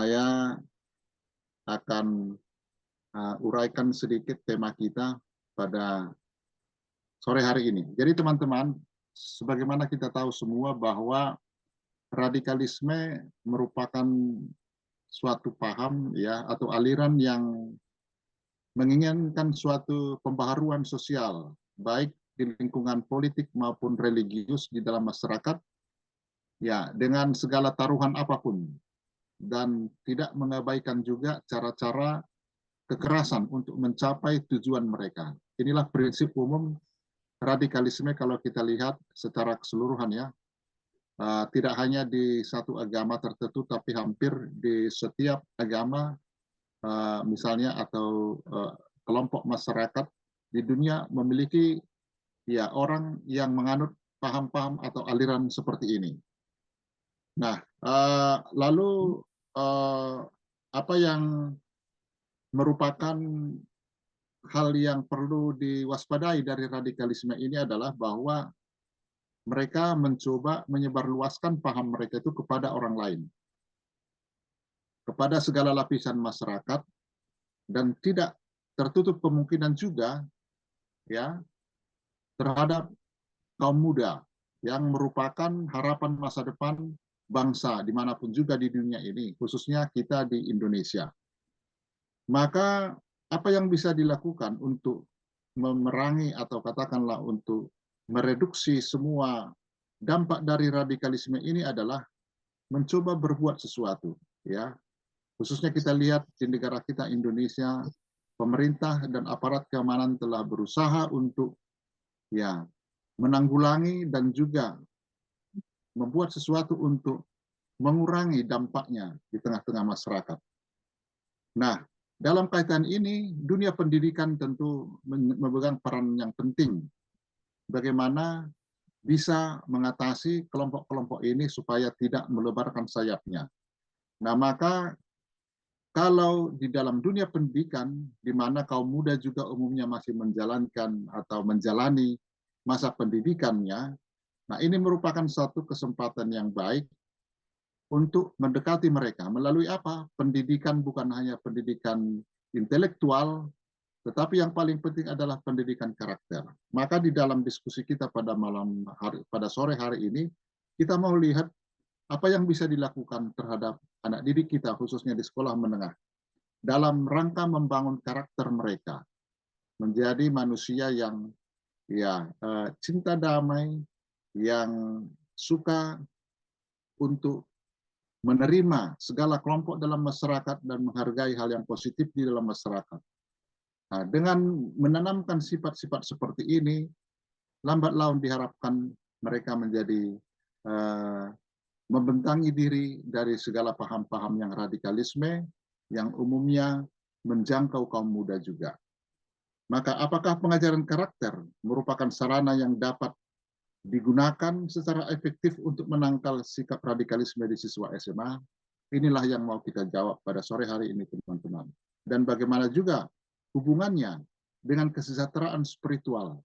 saya akan uraikan sedikit tema kita pada sore hari ini. Jadi teman-teman, sebagaimana kita tahu semua bahwa radikalisme merupakan suatu paham ya atau aliran yang menginginkan suatu pembaharuan sosial, baik di lingkungan politik maupun religius di dalam masyarakat, ya dengan segala taruhan apapun, dan tidak mengabaikan juga cara-cara kekerasan untuk mencapai tujuan mereka. Inilah prinsip umum radikalisme kalau kita lihat secara keseluruhan ya. Tidak hanya di satu agama tertentu, tapi hampir di setiap agama misalnya atau kelompok masyarakat di dunia memiliki ya orang yang menganut paham-paham atau aliran seperti ini. Nah, lalu apa yang merupakan hal yang perlu diwaspadai dari radikalisme ini adalah bahwa mereka mencoba menyebarluaskan paham mereka itu kepada orang lain, kepada segala lapisan masyarakat, dan tidak tertutup kemungkinan juga ya terhadap kaum muda yang merupakan harapan masa depan bangsa dimanapun juga di dunia ini, khususnya kita di Indonesia. Maka apa yang bisa dilakukan untuk memerangi atau katakanlah untuk mereduksi semua dampak dari radikalisme ini adalah mencoba berbuat sesuatu, ya. Khususnya kita lihat di negara kita Indonesia, pemerintah dan aparat keamanan telah berusaha untuk ya menanggulangi dan juga membuat sesuatu untuk mengurangi dampaknya di tengah-tengah masyarakat. Nah, dalam kaitan ini, dunia pendidikan tentu memegang peran yang penting. Bagaimana bisa mengatasi kelompok-kelompok ini supaya tidak melebarkan sayapnya. Nah, maka kalau di dalam dunia pendidikan, di mana kaum muda juga umumnya masih menjalankan atau menjalani masa pendidikannya, nah ini merupakan satu kesempatan yang baik untuk mendekati mereka. Melalui apa? Pendidikan bukan hanya pendidikan intelektual, tetapi yang paling penting adalah pendidikan karakter. Maka di dalam diskusi kita pada sore hari ini, kita mau lihat apa yang bisa dilakukan terhadap anak didik kita, khususnya di sekolah menengah, dalam rangka membangun karakter mereka menjadi manusia yang ya cinta damai, yang suka untuk menerima segala kelompok dalam masyarakat dan menghargai hal yang positif di dalam masyarakat. Nah, dengan menanamkan sifat-sifat seperti ini, lambat laun diharapkan mereka menjadi membentangi diri dari segala paham-paham yang radikalisme yang umumnya menjangkau kaum muda juga. Maka apakah pengajaran karakter merupakan sarana yang dapat digunakan secara efektif untuk menangkal sikap radikalisme di siswa SMA? Inilah yang mau kita jawab pada sore hari ini, teman-teman. Dan bagaimana juga hubungannya dengan kesejahteraan spiritual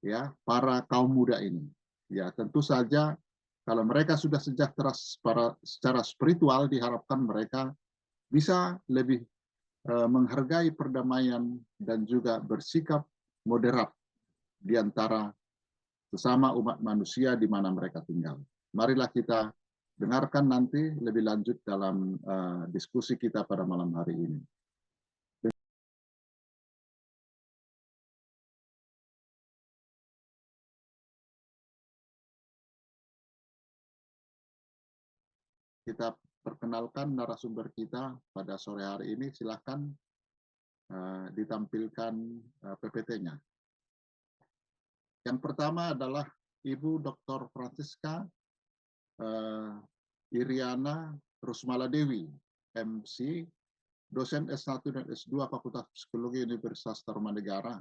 ya para kaum muda ini. Ya, tentu saja kalau mereka sudah sejahtera secara spiritual, diharapkan mereka bisa lebih menghargai perdamaian dan juga bersikap moderat di antara sesama umat manusia di mana mereka tinggal. Marilah kita dengarkan nanti lebih lanjut dalam diskusi kita pada malam hari ini. Kita perkenalkan narasumber kita pada sore hari ini. Silahkan ditampilkan PPT-nya. Yang pertama adalah Ibu Dr. Francisca Iriana Rusmala Dewi, MC, dosen S1 dan S2 Fakultas Psikologi Universitas Tarumanegara.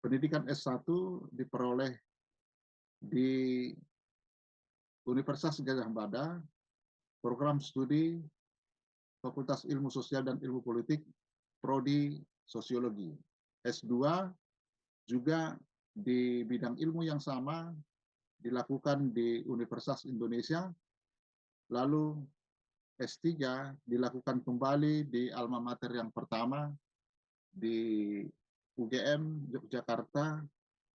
Pendidikan S1 diperoleh di Universitas Gadjah Mada, program studi Fakultas Ilmu Sosial dan Ilmu Politik, Prodi Sosiologi. S2 juga di bidang ilmu yang sama dilakukan di Universitas Indonesia, lalu S3 dilakukan kembali di alma mater yang pertama di UGM Yogyakarta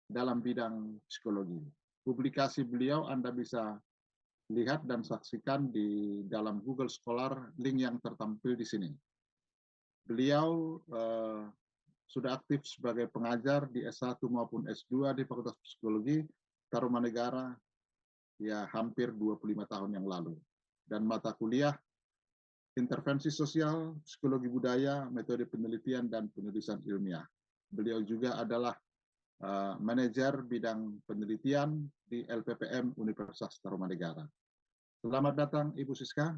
dalam bidang psikologi. Publikasi beliau Anda bisa lihat dan saksikan di dalam Google Scholar, link yang tertampil di sini. Beliau sudah aktif sebagai pengajar di S1 maupun S2 di Fakultas Psikologi Tarumanegara ya hampir 25 tahun yang lalu. Dan mata kuliah intervensi sosial, psikologi budaya, metode penelitian dan penulisan ilmiah. Beliau juga adalah manajer bidang penelitian di LPPM Universitas Tarumanegara. Selamat datang Ibu Siska.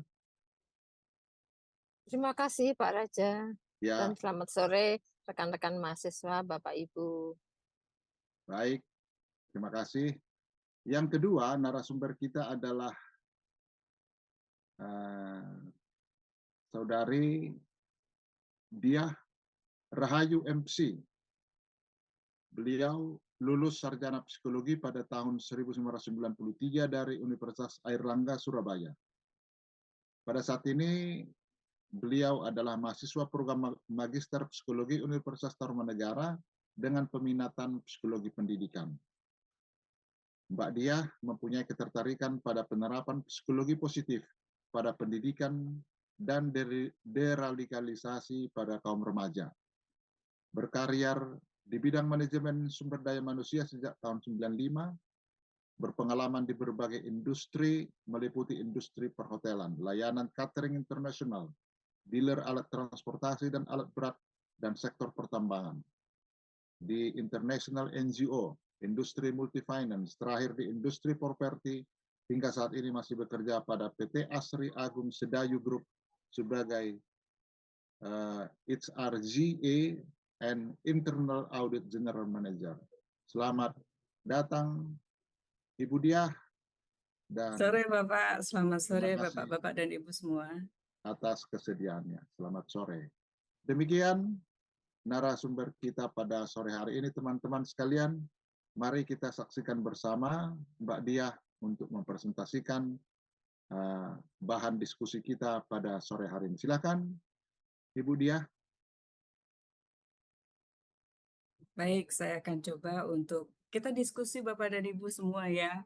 Terima kasih Pak Raja. Ya. Dan selamat sore rekan-rekan mahasiswa, Bapak Ibu. Baik, terima kasih. Yang kedua, narasumber kita adalah Saudari Diah Rahayu MC. Beliau lulus sarjana psikologi pada tahun 1993 dari Universitas Airlangga, Surabaya. Pada saat ini, beliau adalah mahasiswa program Magister Psikologi Universitas Tarumanegara dengan peminatan psikologi pendidikan. Mbak Diah mempunyai ketertarikan pada penerapan psikologi positif pada pendidikan dan deradikalisasi pada kaum remaja. Berkarir di bidang manajemen sumber daya manusia sejak tahun 95, berpengalaman di berbagai industri, meliputi industri perhotelan, layanan catering internasional, dealer alat transportasi dan alat berat, dan sektor pertambangan. Di international NGO, industri multifinance, terakhir di industri properti, hingga saat ini masih bekerja pada PT Asri Agung Sedayu Group sebagai HRGA and Internal Audit General Manager. Selamat datang Ibu Diah. Dan sore Bapak, selamat sore Bapak-Bapak dan Ibu semua. Atas kesediaannya. Selamat sore. Demikian narasumber kita pada sore hari ini, teman-teman sekalian. Mari kita saksikan bersama Mbak Diah untuk mempresentasikan bahan diskusi kita pada sore hari ini. Silakan, Ibu Diah. Baik, saya akan coba untuk kita diskusi Bapak dan Ibu semua ya.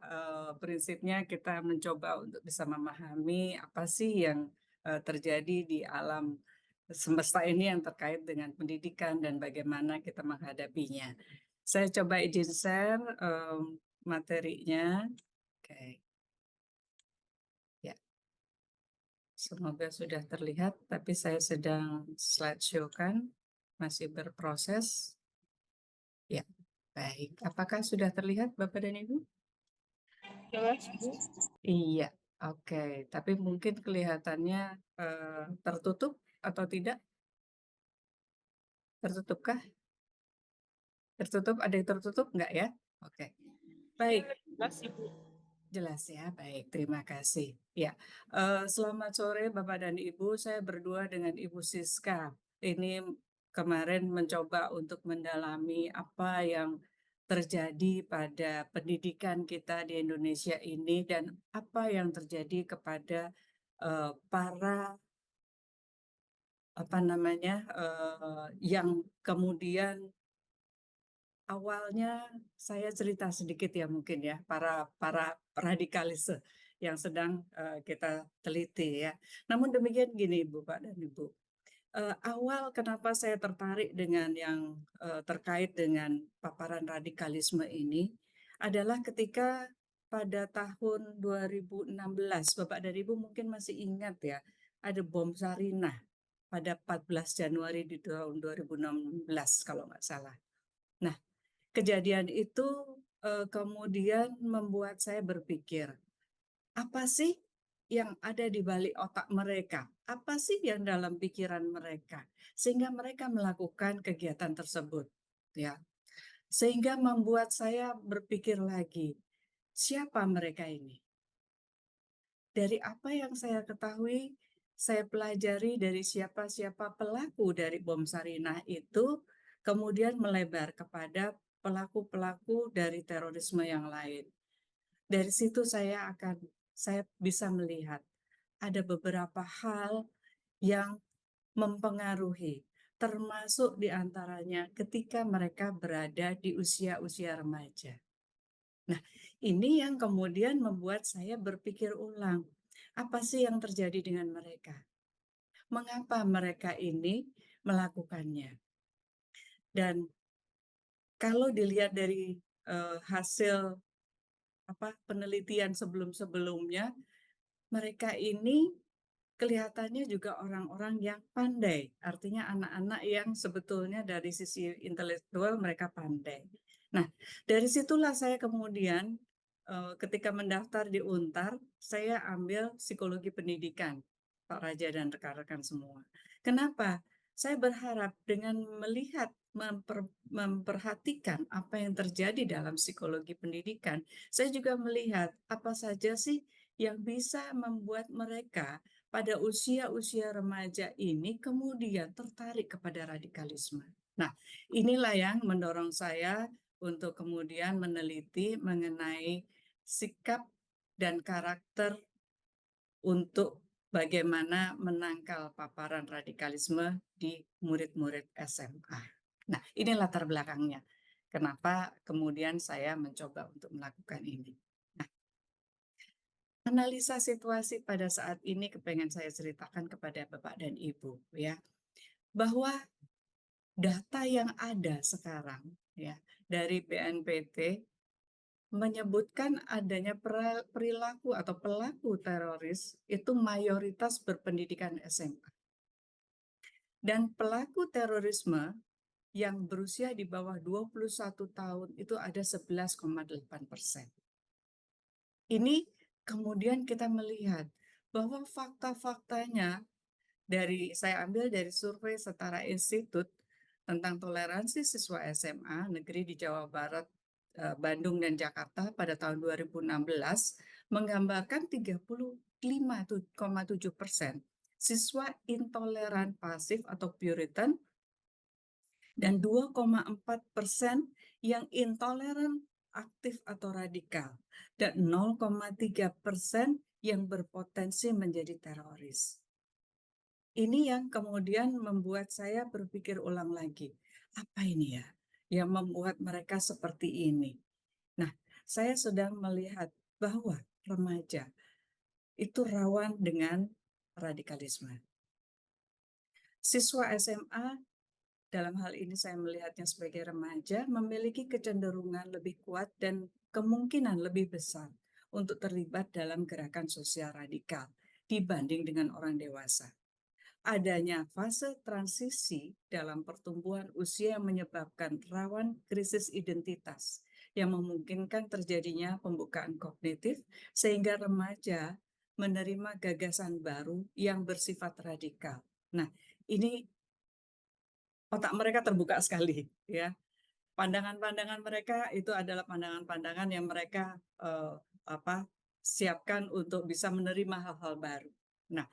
Prinsipnya kita mencoba untuk bisa memahami apa sih yang terjadi di alam semesta ini yang terkait dengan pendidikan dan bagaimana kita menghadapinya. Saya coba izin share materinya. Oke. Ya. Semoga sudah terlihat, tapi saya sedang slideshow kan, masih berproses. Ya, baik. Apakah sudah terlihat Bapak dan Ibu? Jelas, Bu. Iya, oke. Tapi mungkin kelihatannya tertutup atau tidak? Tertutupkah? Tertutup? Ada yang tertutup nggak ya? Oke. Baik. Jelas, Ibu. Jelas ya, baik. Terima kasih. Ya, selamat sore Bapak dan Ibu. Saya berdua dengan Ibu Siska. Ini kemarin mencoba untuk mendalami apa yang terjadi pada pendidikan kita di Indonesia ini dan apa yang terjadi kepada para yang kemudian awalnya saya cerita sedikit ya mungkin ya para radikalis yang sedang kita teliti ya. Namun demikian gini Bapak dan Ibu, awal kenapa saya tertarik dengan yang terkait dengan paparan radikalisme ini adalah ketika pada tahun 2016 Bapak dan Ibu mungkin masih ingat ya, ada bom Sarinah pada 14 Januari di tahun 2016 kalau nggak salah. Nah, kejadian itu kemudian membuat saya berpikir, apa sih yang ada di balik otak mereka? Apa sih yang dalam pikiran mereka? Sehingga mereka melakukan kegiatan tersebut. Ya. Sehingga membuat saya berpikir lagi, siapa mereka ini? Dari apa yang saya ketahui, saya pelajari dari siapa-siapa pelaku dari bom Sarinah itu, kemudian melebar kepada pelaku-pelaku dari terorisme yang lain. Dari situ saya bisa melihat ada beberapa hal yang mempengaruhi, termasuk diantaranya ketika mereka berada di usia-usia remaja. Nah, ini yang kemudian membuat saya berpikir ulang, apa sih yang terjadi dengan mereka? Mengapa mereka ini melakukannya? Dan kalau dilihat dari hasil penelitian sebelum-sebelumnya, mereka ini kelihatannya juga orang-orang yang pandai, artinya anak-anak yang sebetulnya dari sisi intelektual mereka pandai. Nah, dari situlah saya kemudian ketika mendaftar di Untar, saya ambil psikologi pendidikan, Pak Raja dan rekan-rekan semua. Kenapa? Saya berharap dengan melihat, memperhatikan apa yang terjadi dalam psikologi pendidikan, saya juga melihat apa saja sih yang bisa membuat mereka pada usia-usia remaja ini kemudian tertarik kepada radikalisme. Nah, inilah yang mendorong saya untuk kemudian meneliti mengenai sikap dan karakter untuk bagaimana menangkal paparan radikalisme di murid-murid SMA. Nah, ini latar belakangnya. Kenapa kemudian saya mencoba untuk melakukan ini. Analisa situasi pada saat ini kepengen saya ceritakan kepada Bapak dan Ibu ya, bahwa data yang ada sekarang ya dari BNPT menyebutkan adanya perilaku atau pelaku teroris itu mayoritas berpendidikan SMA. Dan pelaku terorisme yang berusia di bawah 21 tahun itu ada 11,8%. Ini kemudian kita melihat bahwa fakta-faktanya saya ambil dari survei Setara Institut tentang toleransi siswa SMA negeri di Jawa Barat, Bandung dan Jakarta pada tahun 2016 menggambarkan 35,7% siswa intoleran pasif atau Puritan dan 2,4% yang intoleran aktif atau radikal dan 0,3% yang berpotensi menjadi teroris. Ini yang kemudian membuat saya berpikir ulang lagi, apa ini ya yang membuat mereka seperti ini? Nah, saya sedang melihat bahwa remaja itu rawan dengan radikalisme. Siswa SMA dalam hal ini saya melihatnya sebagai remaja memiliki kecenderungan lebih kuat dan kemungkinan lebih besar untuk terlibat dalam gerakan sosial radikal dibanding dengan orang dewasa. Adanya fase transisi dalam pertumbuhan usia yang menyebabkan rawan krisis identitas yang memungkinkan terjadinya pembukaan kognitif sehingga remaja menerima gagasan baru yang bersifat radikal. Nah, ini otak mereka terbuka sekali, ya. Pandangan-pandangan mereka itu adalah pandangan-pandangan yang mereka siapkan untuk bisa menerima hal-hal baru. Nah,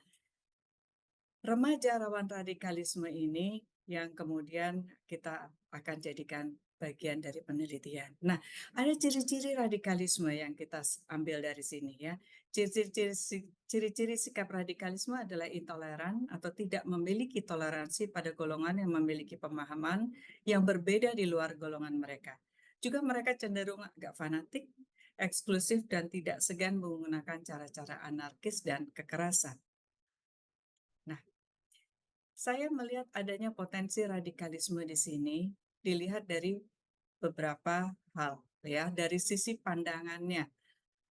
remaja rawan radikalisme ini yang kemudian kita akan jadikan bagian dari penelitian. Nah, ada ciri-ciri radikalisme yang kita ambil dari sini ya. Ciri-ciri sikap radikalisme adalah intoleran atau tidak memiliki toleransi pada golongan yang memiliki pemahaman yang berbeda di luar golongan mereka. Juga mereka cenderung agak fanatik, eksklusif, dan tidak segan menggunakan cara-cara anarkis dan kekerasan. Nah, saya melihat adanya potensi radikalisme di sini dilihat dari beberapa hal ya, dari sisi pandangannya.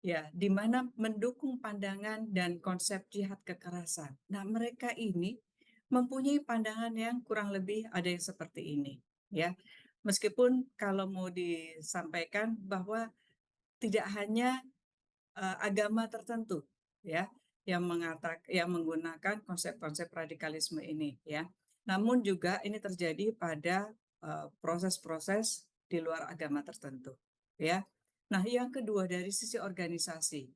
Ya, di mana mendukung pandangan dan konsep jihad kekerasan. Nah, mereka ini mempunyai pandangan yang kurang lebih ada yang seperti ini, ya. Meskipun kalau mau disampaikan bahwa tidak hanya agama tertentu, ya, yang menggunakan konsep-konsep radikalisme ini, ya. Namun juga ini terjadi pada proses-proses di luar agama tertentu, ya. Nah, yang kedua dari sisi organisasi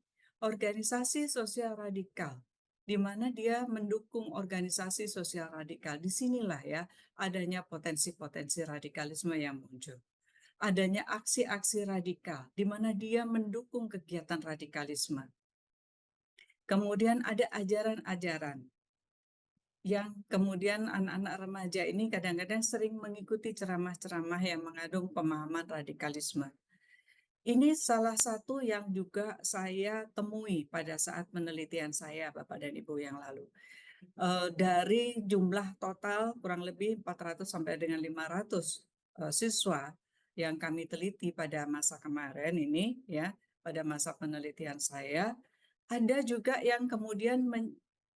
sosial radikal, di mana dia mendukung organisasi sosial radikal. Disinilah ya adanya potensi-potensi radikalisme yang muncul. Adanya aksi-aksi radikal, di mana dia mendukung kegiatan radikalisme. Kemudian ada ajaran-ajaran yang kemudian anak-anak remaja ini kadang-kadang sering mengikuti ceramah-ceramah yang mengandung pemahaman radikalisme. Ini salah satu yang juga saya temui pada saat penelitian saya, Bapak dan Ibu, yang lalu. Dari jumlah total kurang lebih 400 sampai dengan 500 siswa yang kami teliti pada masa kemarin ini, ya, pada masa penelitian saya, ada juga yang kemudian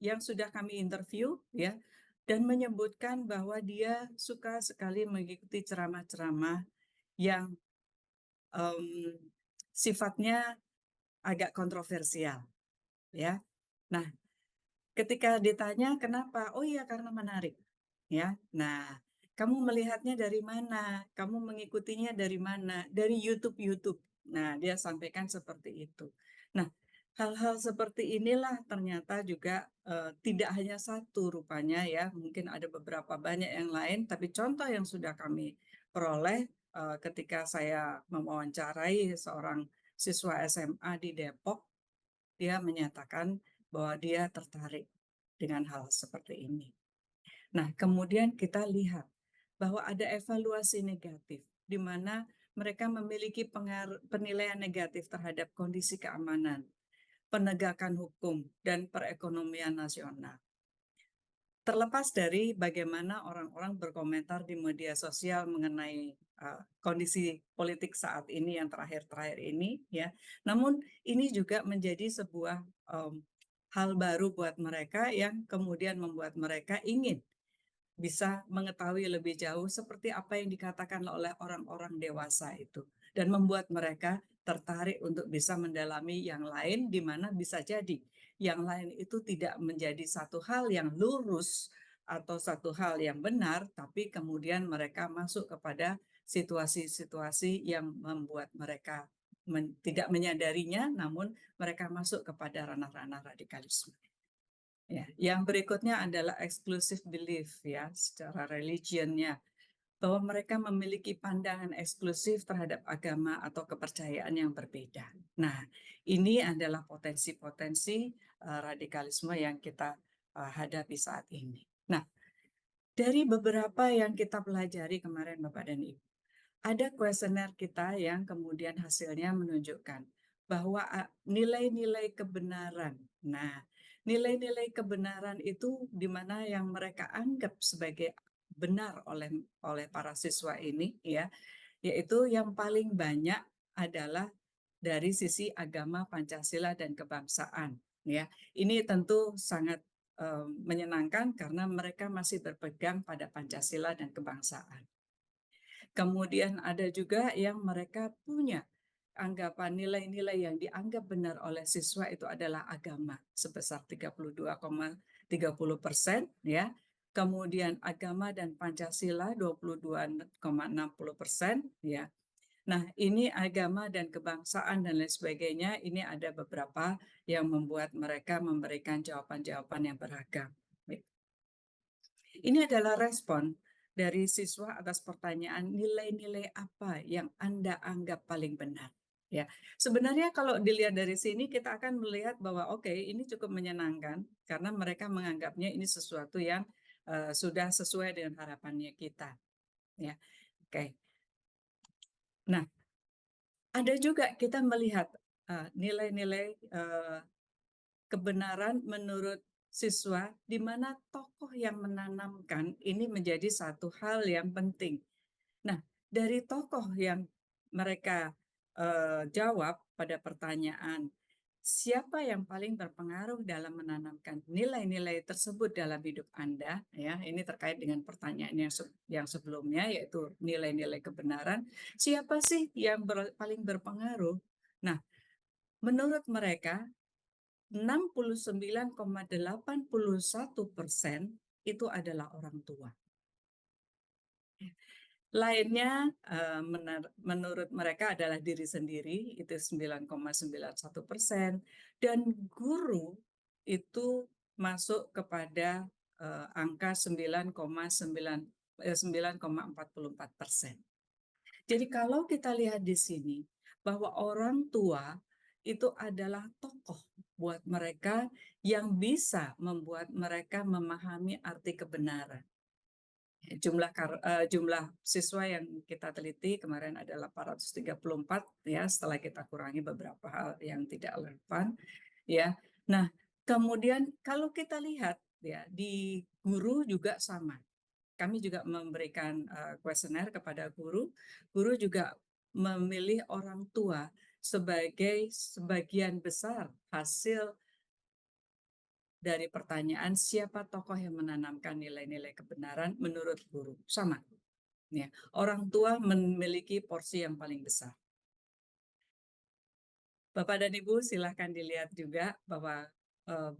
yang sudah kami interview, ya, dan menyebutkan bahwa dia suka sekali mengikuti ceramah-ceramah yang sifatnya agak kontroversial, ya. Nah, ketika ditanya kenapa, oh iya karena menarik, ya. Nah, kamu melihatnya dari mana? Kamu mengikutinya dari mana? Dari YouTube. Nah, dia sampaikan seperti itu. Nah, hal-hal seperti inilah ternyata juga tidak hanya satu rupanya, ya. Mungkin ada beberapa banyak yang lain, tapi contoh yang sudah kami peroleh ketika saya mewawancarai seorang siswa SMA di Depok, dia menyatakan bahwa dia tertarik dengan hal seperti ini. Nah, kemudian kita lihat bahwa ada evaluasi negatif, di mana mereka memiliki penilaian negatif terhadap kondisi keamanan, penegakan hukum, dan perekonomian nasional. Terlepas dari bagaimana orang-orang berkomentar di media sosial mengenai kondisi politik saat ini yang terakhir-terakhir ini, ya. Namun ini juga menjadi sebuah hal baru buat mereka yang kemudian membuat mereka ingin bisa mengetahui lebih jauh seperti apa yang dikatakan oleh orang-orang dewasa itu, dan membuat mereka tertarik untuk bisa mendalami yang lain, di mana bisa jadi yang lain itu tidak menjadi satu hal yang lurus atau satu hal yang benar, tapi kemudian mereka masuk kepada situasi-situasi yang membuat mereka tidak menyadarinya, namun mereka masuk kepada ranah-ranah radikalisme. Ya, yang berikutnya adalah exclusive belief, ya, secara religionnya, bahwa mereka memiliki pandangan eksklusif terhadap agama atau kepercayaan yang berbeda. Nah, ini adalah potensi-potensi radikalisme yang kita hadapi saat ini. Nah, dari beberapa yang kita pelajari kemarin, Bapak dan Ibu, ada kuesioner kita yang kemudian hasilnya menunjukkan bahwa nilai-nilai kebenaran. Nah, nilai-nilai kebenaran itu di mana yang mereka anggap sebagai benar oleh para siswa ini, ya, yaitu yang paling banyak adalah dari sisi agama, Pancasila, dan kebangsaan, ya. Ini tentu sangat menyenangkan karena mereka masih berpegang pada Pancasila dan kebangsaan. Kemudian ada juga yang mereka punya anggapan nilai-nilai yang dianggap benar oleh siswa itu adalah agama sebesar 32,30%, ya. Kemudian agama dan Pancasila 22,60%, ya. Nah, ini agama dan kebangsaan dan lain sebagainya, ini ada beberapa yang membuat mereka memberikan jawaban-jawaban yang beragam. Ini adalah respon dari siswa atas pertanyaan nilai-nilai apa yang Anda anggap paling benar. Ya, sebenarnya kalau dilihat dari sini kita akan melihat bahwa oke, ini cukup menyenangkan karena mereka menganggapnya ini sesuatu yang sudah sesuai dengan harapannya kita. Ya, oke. Nah, ada juga kita melihat nilai-nilai kebenaran menurut siswa, di mana tokoh yang menanamkan ini menjadi satu hal yang penting. Nah, dari tokoh yang mereka jawab pada pertanyaan, siapa yang paling berpengaruh dalam menanamkan nilai-nilai tersebut dalam hidup Anda? Ya, ini terkait dengan pertanyaan yang sebelumnya, yaitu nilai-nilai kebenaran. Siapa sih yang paling berpengaruh? Nah, menurut mereka 69,81% itu adalah orang tua. Lainnya menurut mereka adalah diri sendiri, itu 9,91%, dan guru itu masuk kepada angka 9,44%. Jadi kalau kita lihat di sini bahwa orang tua itu adalah tokoh buat mereka yang bisa membuat mereka memahami arti kebenaran. Jumlah siswa yang kita teliti kemarin adalah 834 ya, setelah kita kurangi beberapa hal yang tidak relevan ya. Nah, kemudian kalau kita lihat ya di guru juga sama. Kami juga memberikan kuesioner kepada guru. Guru juga memilih orang tua sebagai sebagian besar hasil dari pertanyaan siapa tokoh yang menanamkan nilai-nilai kebenaran menurut guru. Sama. Ya, orang tua memiliki porsi yang paling besar. Bapak dan Ibu silahkan dilihat juga bahwa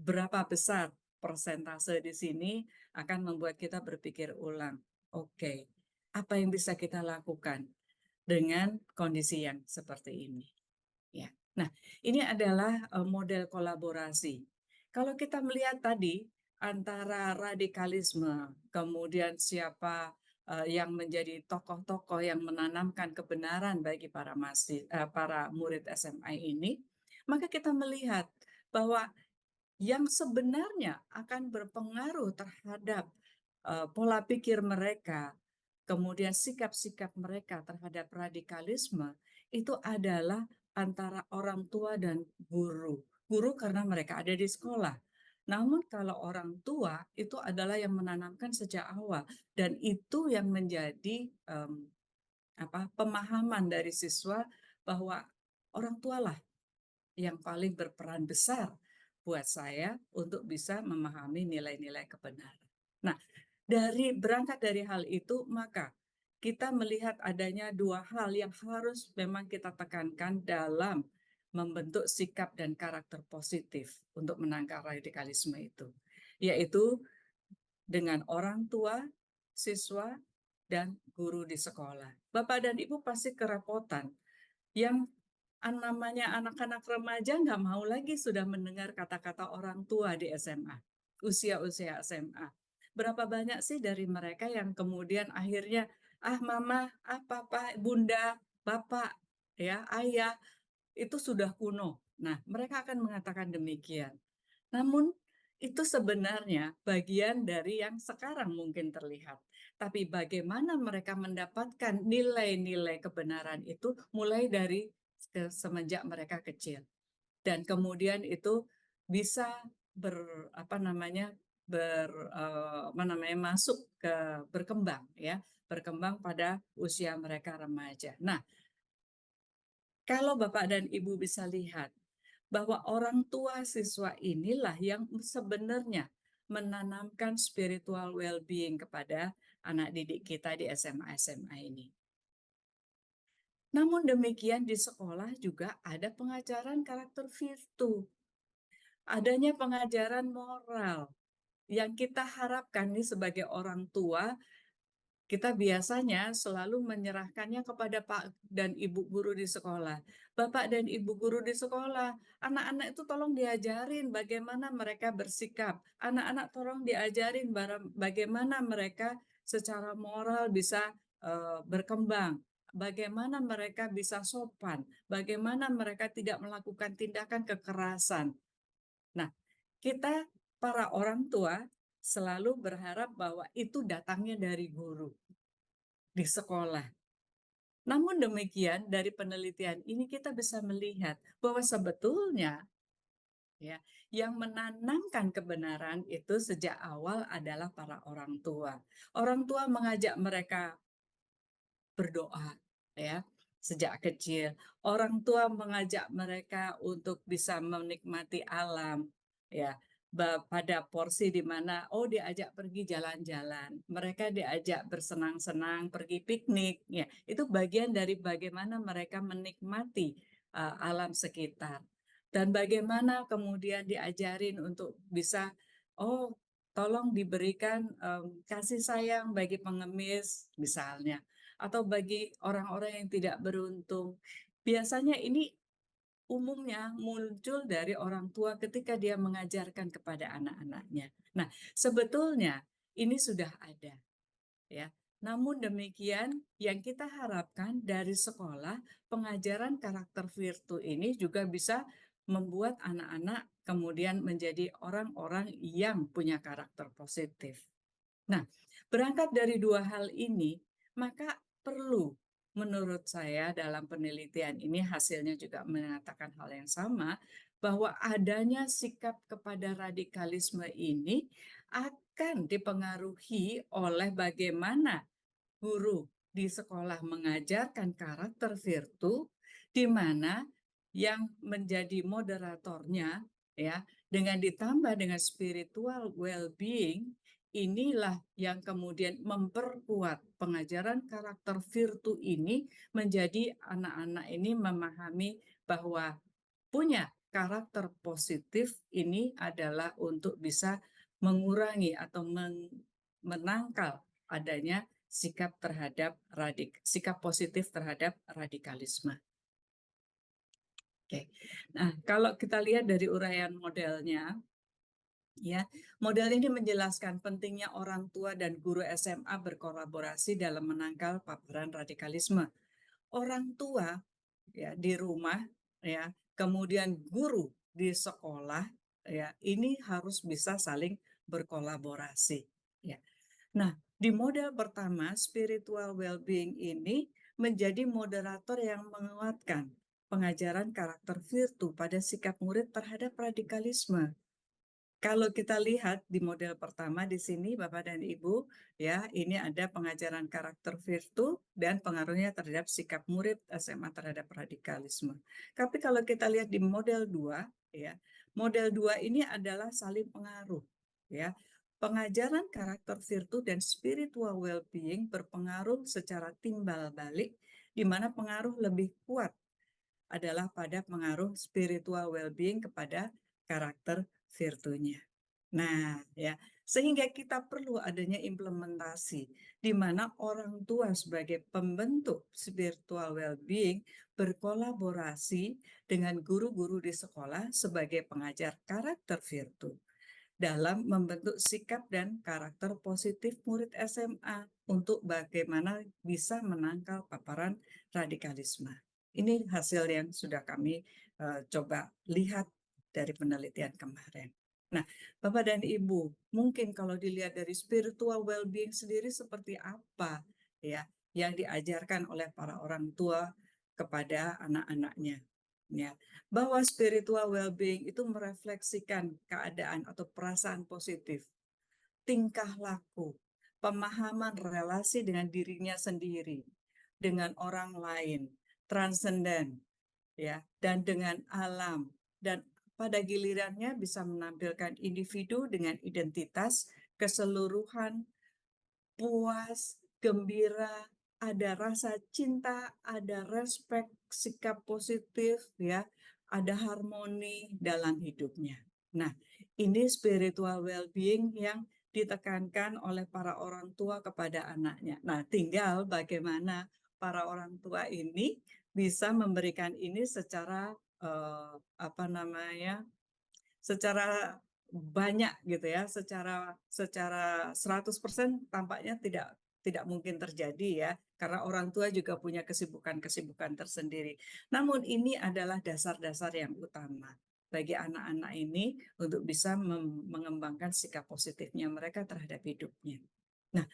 berapa besar persentase di sini akan membuat kita berpikir ulang. Oke, apa yang bisa kita lakukan dengan kondisi yang seperti ini? Ya. Nah, ini adalah model kolaborasi. Kalau kita melihat tadi antara radikalisme, kemudian siapa yang menjadi tokoh-tokoh yang menanamkan kebenaran bagi para murid SMA ini, maka kita melihat bahwa yang sebenarnya akan berpengaruh terhadap pola pikir mereka, kemudian sikap-sikap mereka terhadap radikalisme, itu adalah antara orang tua dan guru. Guru karena mereka ada di sekolah. Namun kalau orang tua itu adalah yang menanamkan sejak awal dan itu yang menjadi pemahaman dari siswa bahwa orang tualah yang paling berperan besar buat saya untuk bisa memahami nilai-nilai kebenaran. Nah, berangkat dari hal itu, maka kita melihat adanya dua hal yang harus memang kita tekankan dalam membentuk sikap dan karakter positif untuk menangkal radikalisme itu, yaitu dengan orang tua, siswa, dan guru di sekolah. Bapak dan Ibu pasti kerepotan yang namanya anak-anak remaja nggak mau lagi sudah mendengar kata-kata orang tua di SMA, usia-usia SMA. Berapa banyak sih dari mereka yang kemudian akhirnya, mama, papa, bunda, bapak, ya, ayah, itu sudah kuno. Nah, mereka akan mengatakan demikian. Namun, itu sebenarnya bagian dari yang sekarang mungkin terlihat. Tapi bagaimana mereka mendapatkan nilai-nilai kebenaran itu mulai dari semenjak mereka kecil. Dan kemudian itu bisa berkembang ya, berkembang pada usia mereka remaja. Nah, kalau Bapak dan Ibu bisa lihat bahwa orang tua siswa inilah yang sebenarnya menanamkan spiritual well-being kepada anak didik kita di SMA ini. Namun demikian di sekolah juga ada pengajaran karakter virtu. Adanya pengajaran moral yang kita harapkan nih sebagai orang tua, kita biasanya selalu menyerahkannya kepada Pak dan Ibu guru di sekolah. Bapak dan Ibu guru di sekolah, anak-anak itu tolong diajarin bagaimana mereka bersikap. Anak-anak tolong diajarin bagaimana mereka secara moral bisa berkembang. Bagaimana mereka bisa sopan, bagaimana mereka tidak melakukan tindakan kekerasan. Nah, kita para orang tua selalu berharap bahwa itu datangnya dari guru di sekolah. Namun demikian, dari penelitian ini kita bisa melihat bahwa sebetulnya ya, yang menanamkan kebenaran itu sejak awal adalah para orang tua. Orang tua mengajak mereka berdoa ya sejak kecil. Orang tua mengajak mereka untuk bisa menikmati alam ya pada porsi di mana diajak pergi jalan-jalan, mereka diajak bersenang-senang, pergi piknik ya. Itu bagian dari bagaimana mereka menikmati alam sekitar. Dan bagaimana kemudian diajarin untuk bisa tolong diberikan kasih sayang bagi pengemis misalnya, atau bagi orang-orang yang tidak beruntung. Biasanya ini umumnya muncul dari orang tua ketika dia mengajarkan kepada anak-anaknya. Nah, sebetulnya ini sudah ada, ya. Namun demikian, yang kita harapkan dari sekolah, pengajaran karakter virtu ini juga bisa membuat anak-anak kemudian menjadi orang-orang yang punya karakter positif. Nah, berangkat dari dua hal ini, maka perlu menurut saya dalam penelitian ini hasilnya juga mengatakan hal yang sama, bahwa adanya sikap kepada radikalisme ini akan dipengaruhi oleh bagaimana guru di sekolah mengajarkan karakter virtu, di mana yang menjadi moderatornya ya, dengan ditambah dengan spiritual well-being, inilah yang kemudian memperkuat pengajaran karakter virtu ini, menjadi anak-anak ini memahami bahwa punya karakter positif ini adalah untuk bisa mengurangi atau menangkal adanya sikap positif terhadap radikalisme. Oke. Nah, kalau kita lihat dari uraian modelnya, ya, model ini menjelaskan pentingnya orang tua dan guru SMA berkolaborasi dalam menangkal paparan radikalisme. Orang tua ya di rumah, ya, kemudian guru di sekolah, ya, ini harus bisa saling berkolaborasi, ya. Nah, di model pertama, spiritual well-being ini menjadi moderator yang menguatkan pengajaran karakter virtu pada sikap murid terhadap radikalisme. Kalau kita lihat di model pertama di sini, Bapak dan Ibu, ya, ini ada pengajaran karakter virtu dan pengaruhnya terhadap sikap murid SMA terhadap radikalisme. Tapi kalau kita lihat di model 2, ya, model 2 ini adalah saling pengaruh, ya. Pengajaran karakter virtu dan spiritual well-being berpengaruh secara timbal balik, di mana pengaruh lebih kuat adalah pada pengaruh spiritual well-being kepada karakter virtunya. Nah, ya, sehingga kita perlu adanya implementasi di mana orang tua sebagai pembentuk spiritual well-being berkolaborasi dengan guru-guru di sekolah sebagai pengajar karakter virtu dalam membentuk sikap dan karakter positif murid SMA untuk bagaimana bisa menangkal paparan radikalisme. Ini hasil yang sudah kami coba lihat dari penelitian kemarin. Nah, Bapak dan Ibu, mungkin kalau dilihat dari spiritual well-being sendiri seperti apa ya yang diajarkan oleh para orang tua kepada anak-anaknya, ya, bahwa spiritual well-being itu merefleksikan keadaan atau perasaan positif, tingkah laku, pemahaman relasi dengan dirinya sendiri, dengan orang lain, transenden, ya, dan dengan alam, dan pada gilirannya bisa menampilkan individu dengan identitas keseluruhan, puas, gembira, ada rasa cinta, ada respek, sikap positif, ya, ada harmoni dalam hidupnya. Nah, ini spiritual well-being yang ditekankan oleh para orang tua kepada anaknya. Nah, tinggal bagaimana para orang tua ini bisa memberikan ini secara secara banyak gitu ya, secara 100% tampaknya tidak mungkin terjadi ya, karena orang tua juga punya kesibukan-kesibukan tersendiri. Namun ini adalah dasar-dasar yang utama bagi anak-anak ini untuk bisa mengembangkan sikap positifnya mereka terhadap hidupnya. Nah,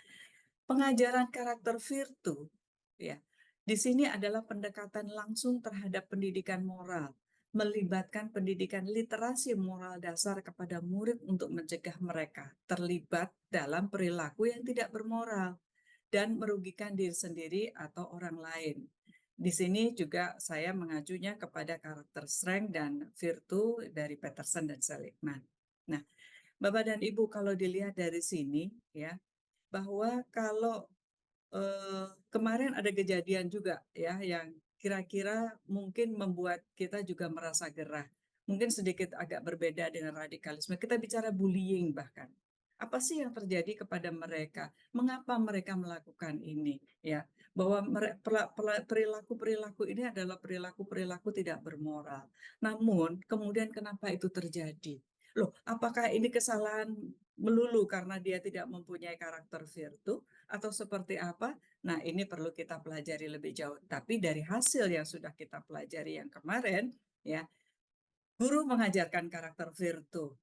pengajaran karakter virtu ya, di sini adalah pendekatan langsung terhadap pendidikan moral, melibatkan pendidikan literasi moral dasar kepada murid untuk mencegah mereka terlibat dalam perilaku yang tidak bermoral dan merugikan diri sendiri atau orang lain. Di sini juga saya mengajunya kepada karakter strength dan virtu dari Peterson dan Seligman. Nah, Bapak dan Ibu, kalau dilihat dari sini ya, bahwa kalau kemarin ada kejadian juga ya yang kira-kira mungkin membuat kita juga merasa gerah. Mungkin sedikit agak berbeda dengan radikalisme. Kita bicara bullying bahkan. Apa sih yang terjadi kepada mereka? Mengapa mereka melakukan ini? Ya, bahwa perilaku-perilaku ini adalah perilaku-perilaku tidak bermoral. Namun, kemudian kenapa itu terjadi? Loh, apakah ini kesalahan melulu karena dia tidak mempunyai karakter virtu atau seperti apa? Nah, ini perlu kita pelajari lebih jauh. Tapi dari hasil yang sudah kita pelajari yang kemarin, ya, Guru mengajarkan karakter virtu.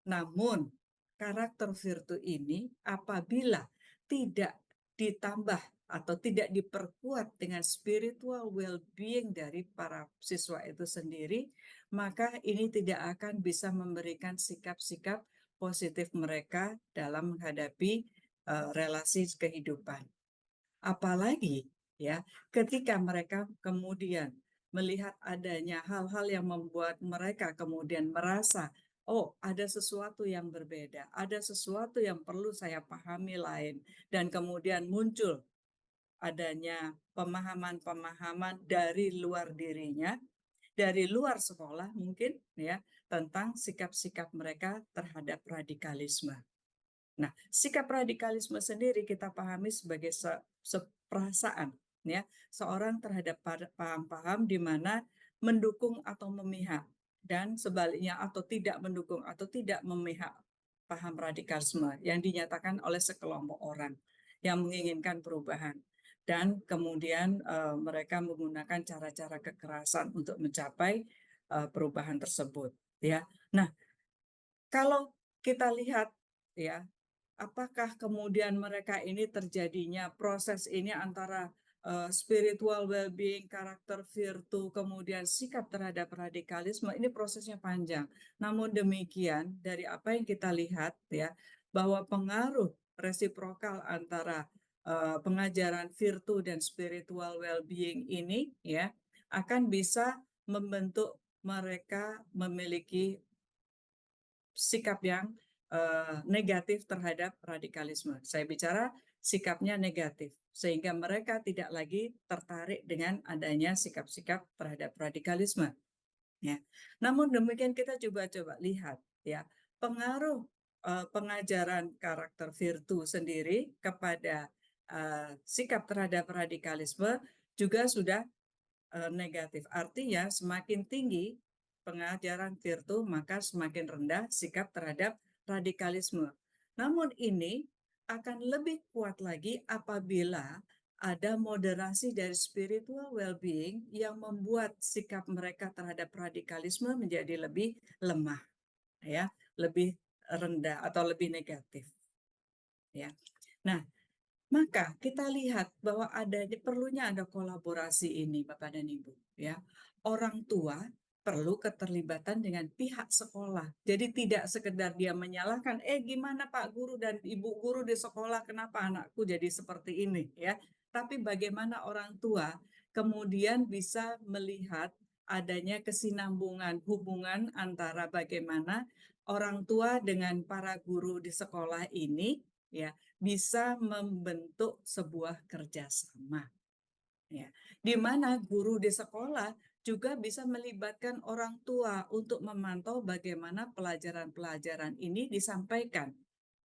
Namun, karakter virtu ini apabila tidak ditambah atau tidak diperkuat dengan spiritual well-being dari para siswa itu sendiri, maka ini tidak akan bisa memberikan sikap-sikap positif mereka dalam menghadapi relasi kehidupan. Apalagi ya, ketika mereka kemudian melihat adanya hal-hal yang membuat mereka kemudian merasa, oh, ada sesuatu yang berbeda, ada sesuatu yang perlu saya pahami lain, dan kemudian muncul adanya pemahaman-pemahaman dari luar dirinya, dari luar sekolah mungkin ya, tentang sikap-sikap mereka terhadap radikalisme. Nah, sikap radikalisme sendiri kita pahami sebagai seperasaan ya, seorang terhadap paham-paham di mana mendukung atau memihak, dan sebaliknya atau tidak mendukung atau tidak memihak paham radikalisme yang dinyatakan oleh sekelompok orang yang menginginkan perubahan, dan kemudian mereka menggunakan cara-cara kekerasan untuk mencapai perubahan tersebut ya. Nah, kalau kita lihat ya, apakah kemudian mereka ini terjadinya proses ini antara spiritual well-being, karakter virtu, kemudian sikap terhadap radikalisme, ini prosesnya panjang. Namun demikian, dari apa yang kita lihat ya, bahwa pengaruh resiprokal antara pengajaran virtu dan spiritual well-being ini ya akan bisa membentuk mereka memiliki sikap yang negatif terhadap radikalisme. Saya bicara sikapnya negatif, sehingga mereka tidak lagi tertarik dengan adanya sikap-sikap terhadap radikalisme. Ya. Namun demikian kita coba lihat ya pengaruh pengajaran karakter virtu sendiri kepada sikap terhadap radikalisme juga sudah negatif. Artinya semakin tinggi pengajaran virtu, maka semakin rendah sikap terhadap radikalisme. Namun ini akan lebih kuat lagi apabila ada moderasi dari spiritual well-being yang membuat sikap mereka terhadap radikalisme menjadi lebih lemah, ya, lebih rendah atau lebih negatif. Ya. Nah, maka kita lihat bahwa perlunya ada kolaborasi ini, Bapak dan Ibu. Ya, orang tua perlu keterlibatan dengan pihak sekolah. Jadi tidak sekedar dia menyalahkan, gimana Pak Guru dan Ibu Guru di sekolah, kenapa anakku jadi seperti ini, ya. Tapi bagaimana orang tua kemudian bisa melihat adanya kesinambungan hubungan antara bagaimana orang tua dengan para guru di sekolah ini, ya, bisa membentuk sebuah kerjasama, ya, di mana guru di sekolah juga bisa melibatkan orang tua untuk memantau bagaimana pelajaran-pelajaran ini disampaikan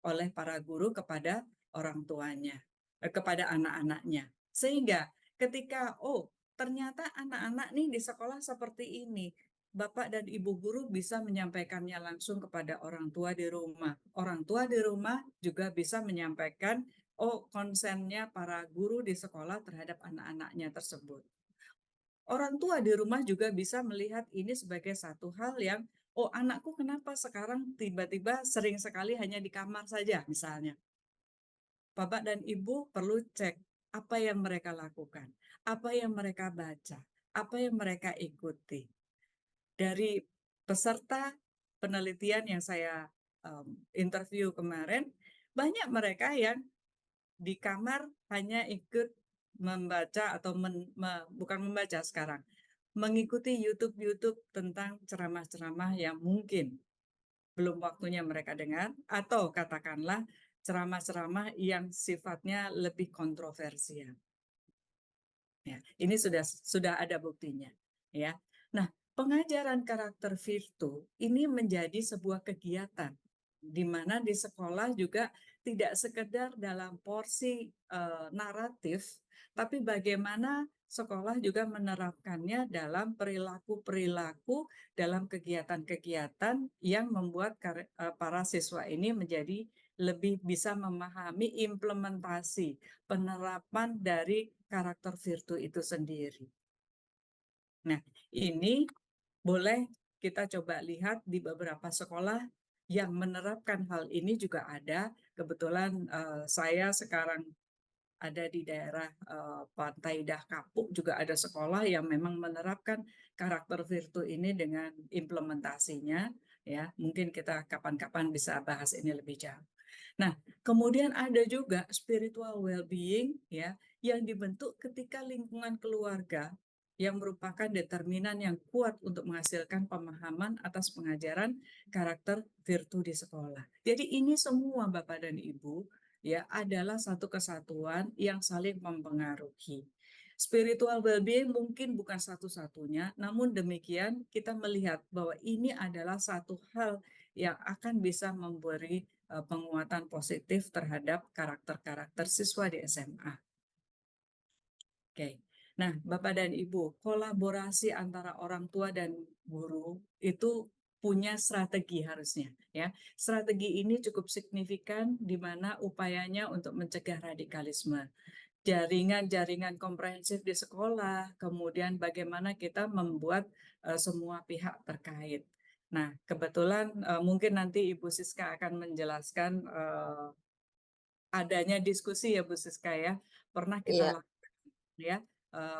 oleh para guru kepada orang tuanya, kepada anak-anaknya. Sehingga ketika, ternyata anak-anak nih di sekolah seperti ini, Bapak dan Ibu guru bisa menyampaikannya langsung kepada orang tua di rumah. Orang tua di rumah juga bisa menyampaikan, konsennya para guru di sekolah terhadap anak-anaknya tersebut. Orang tua di rumah juga bisa melihat ini sebagai satu hal yang, anakku kenapa sekarang tiba-tiba sering sekali hanya di kamar saja misalnya. Bapak dan Ibu perlu cek apa yang mereka lakukan, apa yang mereka baca, apa yang mereka ikuti. Dari peserta penelitian yang saya interview kemarin, banyak mereka yang di kamar hanya ikut membaca atau bukan membaca sekarang, mengikuti YouTube tentang ceramah-ceramah yang mungkin belum waktunya mereka dengar, atau katakanlah ceramah-ceramah yang sifatnya lebih kontroversial. Ya, ini sudah ada buktinya, ya. Nah, pengajaran karakter virtu ini menjadi sebuah kegiatan di mana di sekolah juga tidak sekedar dalam porsi naratif, tapi bagaimana sekolah juga menerapkannya dalam perilaku-perilaku, dalam kegiatan-kegiatan yang membuat para siswa ini menjadi lebih bisa memahami implementasi penerapan dari karakter virtu itu sendiri. Nah, ini boleh kita coba lihat di beberapa sekolah yang menerapkan hal ini juga ada. Kebetulan saya sekarang ada di daerah Pantai Dah Kapuk, juga ada sekolah yang memang menerapkan karakter virtu ini dengan implementasinya. Ya, mungkin kita kapan-kapan bisa bahas ini lebih jauh. Nah, kemudian ada juga spiritual well-being ya yang dibentuk ketika lingkungan keluarga yang merupakan determinan yang kuat untuk menghasilkan pemahaman atas pengajaran karakter virtu di sekolah. Jadi ini semua Bapak dan Ibu ya adalah satu kesatuan yang saling mempengaruhi. Spiritual well-being mungkin bukan satu-satunya, namun demikian kita melihat bahwa ini adalah satu hal yang akan bisa memberi penguatan positif terhadap karakter-karakter siswa di SMA. Oke. Nah, Bapak dan Ibu, kolaborasi antara orang tua dan guru itu punya strategi harusnya ya. Strategi ini cukup signifikan di mana upayanya untuk mencegah radikalisme. Jaringan-jaringan komprehensif di sekolah, kemudian bagaimana kita membuat semua pihak terkait. Nah, kebetulan mungkin nanti Ibu Siska akan menjelaskan adanya diskusi ya Bu Siska ya. Pernah kita Iya, lakukan ya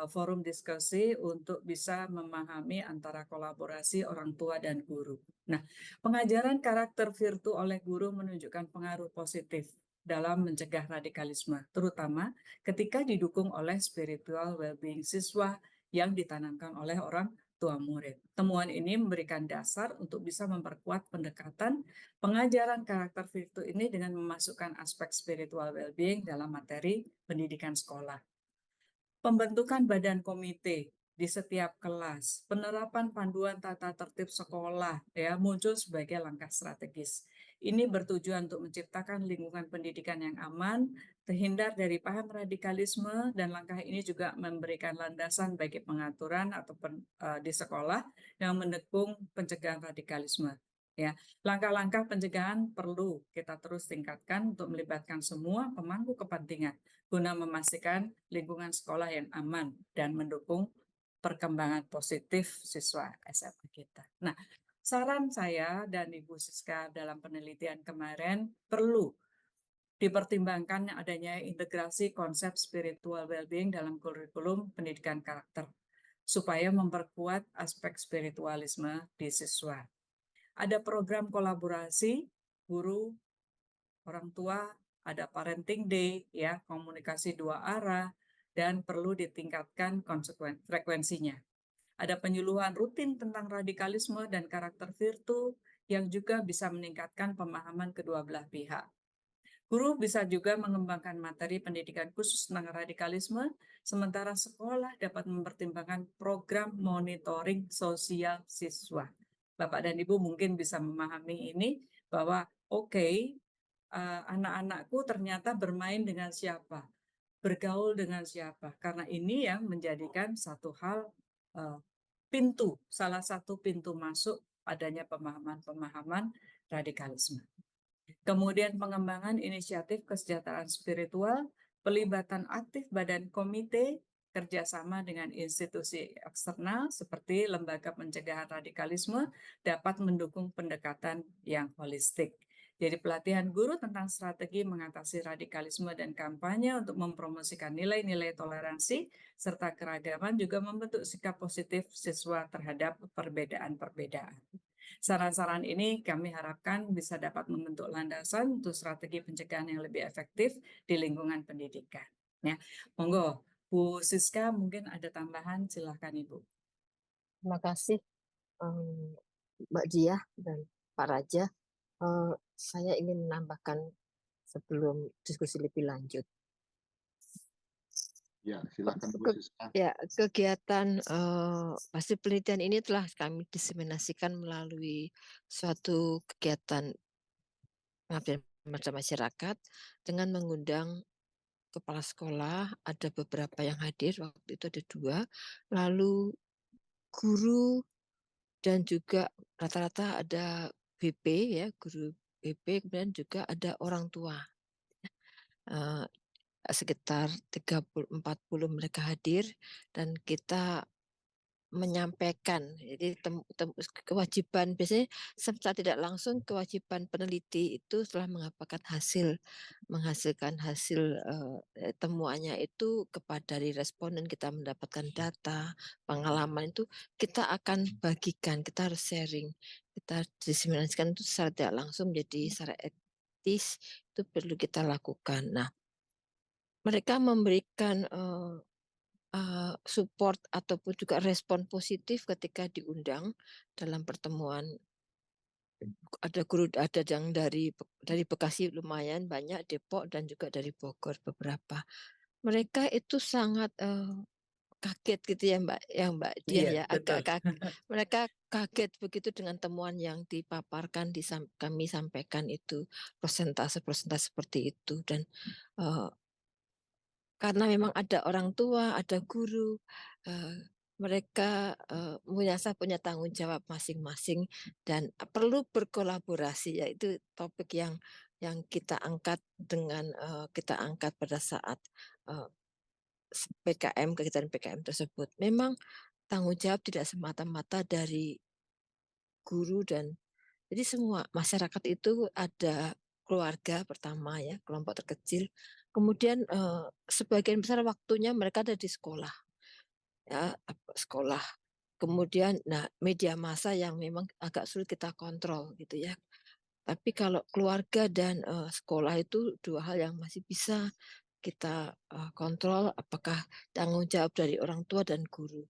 forum diskusi untuk bisa memahami antara kolaborasi orang tua dan guru. Nah, pengajaran karakter virtu oleh guru menunjukkan pengaruh positif dalam mencegah radikalisme, terutama ketika didukung oleh spiritual well-being siswa yang ditanamkan oleh orang tua murid. Temuan ini memberikan dasar untuk bisa memperkuat pendekatan pengajaran karakter virtu ini dengan memasukkan aspek spiritual well-being dalam materi pendidikan sekolah. Pembentukan badan komite di setiap kelas, penerapan panduan tata tertib sekolah ya muncul sebagai langkah strategis. Ini bertujuan untuk menciptakan lingkungan pendidikan yang aman, terhindar dari paham radikalisme, dan langkah ini juga memberikan landasan bagi pengaturan atau di sekolah yang mendukung pencegahan radikalisme. Ya, langkah-langkah pencegahan perlu kita terus tingkatkan untuk melibatkan semua pemangku kepentingan guna memastikan lingkungan sekolah yang aman dan mendukung perkembangan positif siswa SMA kita. Nah, saran saya dan Ibu Siska dalam penelitian kemarin perlu dipertimbangkan adanya integrasi konsep spiritual well-being dalam kurikulum pendidikan karakter supaya memperkuat aspek spiritualisme di siswa. Ada program kolaborasi guru, orang tua, ada parenting day, ya, komunikasi dua arah, dan perlu ditingkatkan frekuensinya. Ada penyuluhan rutin tentang radikalisme dan karakter virtu yang juga bisa meningkatkan pemahaman kedua belah pihak. Guru bisa juga mengembangkan materi pendidikan khusus tentang radikalisme, sementara sekolah dapat mempertimbangkan program monitoring sosial siswa. Bapak dan Ibu mungkin bisa memahami ini bahwa oke, anak-anakku ternyata bermain dengan siapa, bergaul dengan siapa. Karena ini yang menjadikan satu hal salah satu pintu masuk adanya pemahaman-pemahaman radikalisme. Kemudian pengembangan inisiatif kesejahteraan spiritual, pelibatan aktif badan komite, kerjasama dengan institusi eksternal seperti lembaga pencegahan radikalisme dapat mendukung pendekatan yang holistik. Jadi pelatihan guru tentang strategi mengatasi radikalisme dan kampanye untuk mempromosikan nilai-nilai toleransi serta keragaman juga membentuk sikap positif siswa terhadap perbedaan-perbedaan. Saran-saran ini kami harapkan bisa dapat membentuk landasan untuk strategi pencegahan yang lebih efektif di lingkungan pendidikan. Ya, monggo Bu Siska mungkin ada tambahan, silakan Ibu. terima kasih Mbak Diah dan Pak Raja. Saya ingin menambahkan sebelum diskusi lebih lanjut. Ya, silakan Bu Siska. Ya, kegiatan hasil penelitian ini telah kami diseminasikan melalui suatu kegiatan masyarakat dengan mengundang kepala sekolah, ada beberapa yang hadir, waktu itu ada 2, lalu guru dan juga rata-rata ada BP ya, guru BP, kemudian juga ada orang tua. Sekitar 30-40 mereka hadir dan kita menyampaikan. Jadi kewajiban biasanya secara tidak langsung kewajiban peneliti itu setelah menghasilkan hasil temuannya itu dari responden kita mendapatkan data, pengalaman itu kita akan bagikan, kita harus sharing, kita diseminasikan itu secara tidak langsung jadi secara etis itu perlu kita lakukan. Nah, mereka memberikan support ataupun juga respon positif ketika diundang dalam pertemuan. Ada guru, ada yang dari Bekasi lumayan banyak, Depok dan juga dari Bogor beberapa. Mereka itu sangat kaget gitu ya Mbak Diah Iya, ya, betul. agak mereka kaget begitu dengan temuan yang dipaparkan kami sampaikan itu persentase-persentase seperti itu dan karena memang ada orang tua, ada guru, mereka, punya tanggung jawab masing-masing dan perlu berkolaborasi, yaitu topik yang kita angkat kita angkat pada saat, eee, kegiatan PKM tersebut. Memang tanggung jawab tidak semata-mata dari guru dan jadi semua masyarakat itu ada keluarga pertama ya, kelompok terkecil, kemudian, sebagian besar waktunya mereka ada di sekolah ya, sekolah. Kemudian nah media massa yang memang agak sulit kita kontrol gitu ya. Tapi kalau keluarga dan, sekolah itu 2 hal yang masih bisa kita, kontrol apakah tanggung jawab dari orang tua dan guru.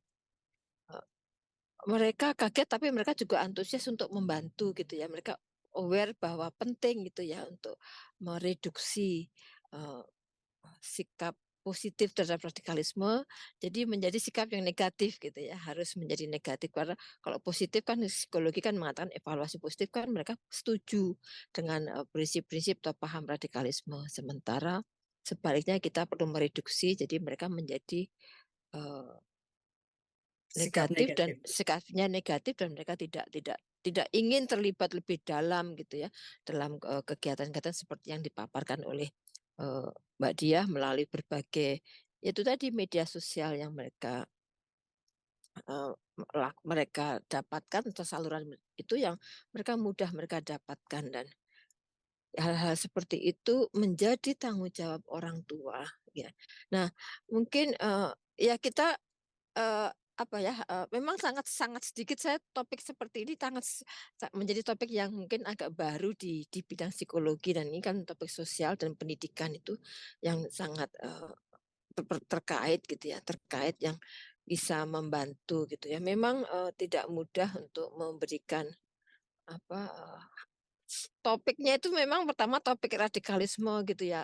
Mereka kaget tapi mereka juga antusias untuk membantu gitu ya. Mereka aware bahwa penting gitu ya untuk mereduksi, eee, sikap positif terhadap radikalisme, jadi menjadi sikap yang negatif gitu ya, harus menjadi negatif. Karena kalau positif kan psikologi kan mengatakan evaluasi positif kan mereka setuju dengan, prinsip-prinsip atau paham radikalisme. Sementara sebaliknya kita perlu mereduksi jadi mereka menjadi, eee Sikap negatif. sikapnya negatif dan mereka tidak ingin terlibat lebih dalam gitu ya, dalam, kegiatan-kegiatan seperti yang dipaparkan oleh, Mbak Diah melalui berbagai itu tadi media sosial yang mereka dapatkan atau saluran itu yang mereka dapatkan dan hal-hal seperti itu menjadi tanggung jawab orang tua ya. Nah mungkin, ya kita apa ya, memang sangat sangat sedikit saya topik seperti ini sangat menjadi topik yang mungkin agak baru di bidang psikologi dan ini kan topik sosial dan pendidikan itu yang sangat, terkait gitu ya, terkait yang bisa membantu gitu ya. Memang, tidak mudah untuk memberikan apa, topiknya itu memang pertama topik radikalisme gitu ya,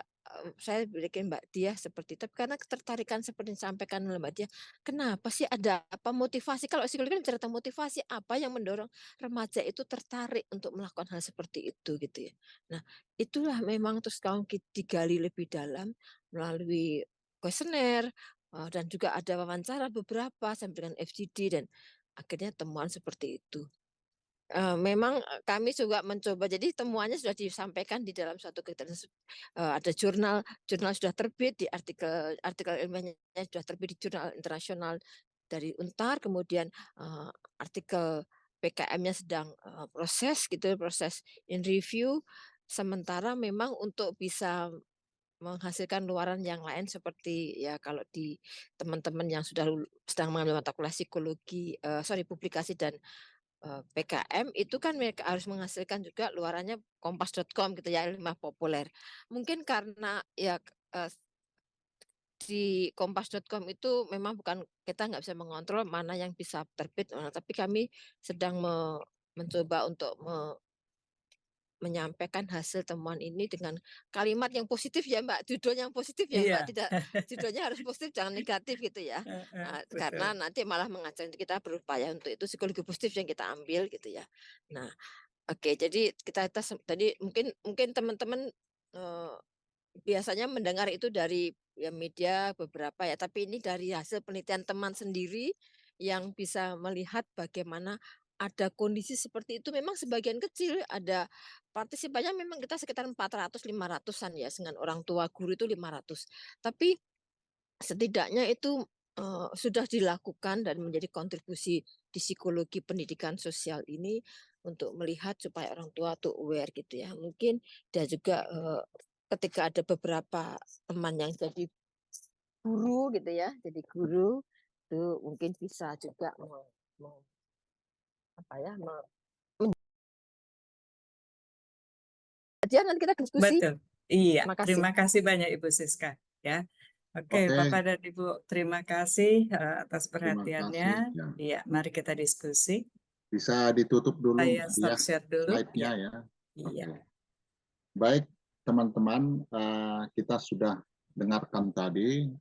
saya bikin Mbak Diah seperti itu, karena ketertarikan seperti yang disampaikan oleh Mbak Diah, kenapa sih ada apa motivasi kalau psikologi kan cerita motivasi, apa yang mendorong remaja itu tertarik untuk melakukan hal seperti itu gitu ya. Nah, itulah memang terus kalau digali lebih dalam melalui kuesioner, dan juga ada wawancara beberapa sampai dengan FGD dan akhirnya temuan seperti itu. Memang, kami juga mencoba jadi temuannya sudah disampaikan di dalam suatu kegiatan ada jurnal jurnal sudah terbit di artikel artikel ilmiahnya sudah terbit di jurnal internasional dari UNTAR, kemudian, artikel PKM-nya sedang, proses gitu, proses in review. Sementara memang untuk bisa menghasilkan luaran yang lain seperti ya kalau di teman-teman yang sudah sedang mengambil mata kuliah psikologi, publikasi dan PKM itu kan mereka harus menghasilkan juga luarannya kompas.com gitu ya, ilmiah populer. Mungkin karena ya, di kompas.com itu memang bukan kita nggak bisa mengontrol mana yang bisa terbit, tapi kami sedang mencoba untuk menyampaikan hasil temuan ini dengan kalimat yang positif ya Mbak, judul yang positif ya Mbak, Iya. tidak judulnya harus positif jangan negatif gitu ya. Karena Betul. nanti malah mengajak kita berupaya untuk itu psikologi positif yang kita ambil gitu ya. Nah, oke jadi kita tadi mungkin mungkin teman-teman, eee, biasanya mendengar itu dari ya media beberapa ya, tapi ini dari hasil penelitian teman sendiri yang bisa melihat bagaimana ada kondisi seperti itu memang sebagian kecil ada partisipannya memang kita sekitar 400 500-an ya dengan orang tua guru itu 500. Tapi setidaknya itu sudah dilakukan dan menjadi kontribusi di psikologi pendidikan sosial ini untuk melihat supaya orang tua tuh aware gitu ya. Mungkin dan juga, ketika ada beberapa teman yang jadi guru gitu ya, jadi guru, itu mungkin bisa juga me apa ya, nanti kita diskusi. Betul. Iya, Terima kasih. terima kasih banyak Ibu Siska ya. Oke, Oke, Bapak dan Ibu, terima kasih atas terima perhatiannya. kasih. Ya. Iya, mari kita diskusi. Bisa ditutup dulu Saya Mbak stop Diah share dulu. slide-nya Ya, ya. iya. Oke. Baik, teman-teman, kita sudah dengarkan tadi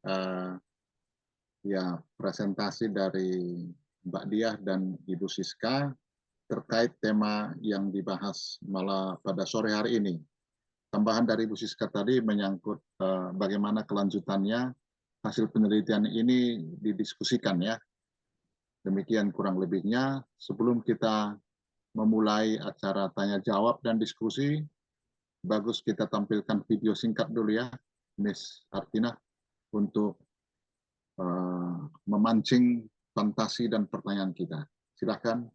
ya presentasi dari Mbak Diah dan Ibu Siska terkait tema yang dibahas malah pada sore hari ini. Tambahan dari Ibu Siska tadi menyangkut bagaimana kelanjutannya hasil penelitian ini didiskusikan ya. Demikian kurang lebihnya. Sebelum kita memulai acara tanya jawab dan diskusi, bagus kita tampilkan video singkat dulu ya, Miss Artina, untuk memancing fantasi dan pertanyaan kita. Silakan.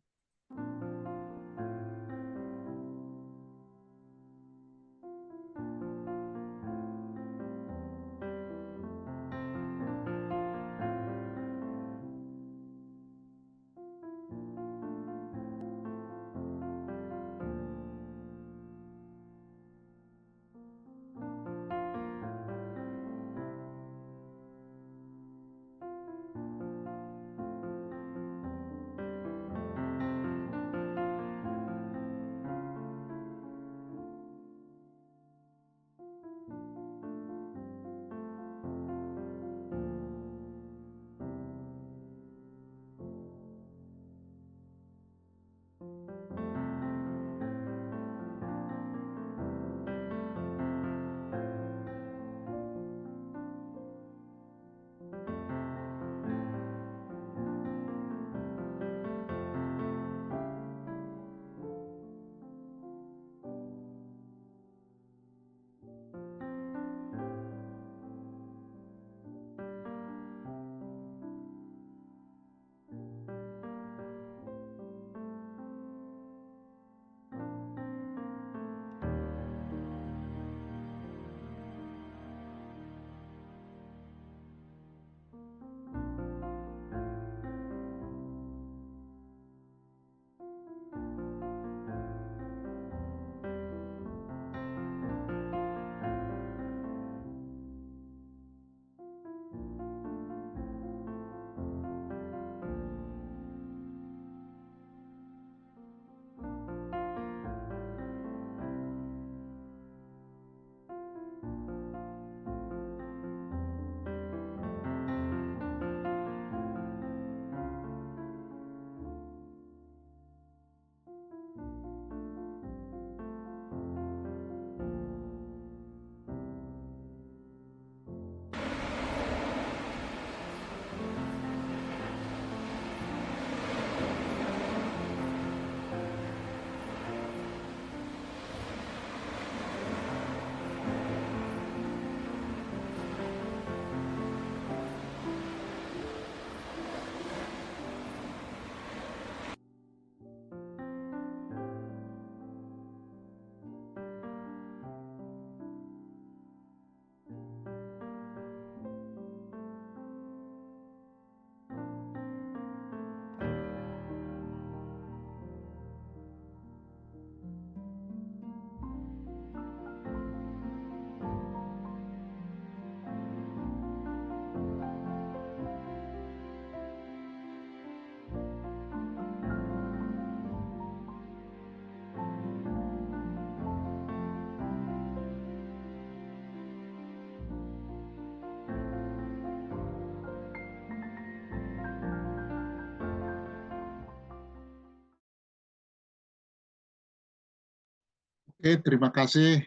Oke, terima kasih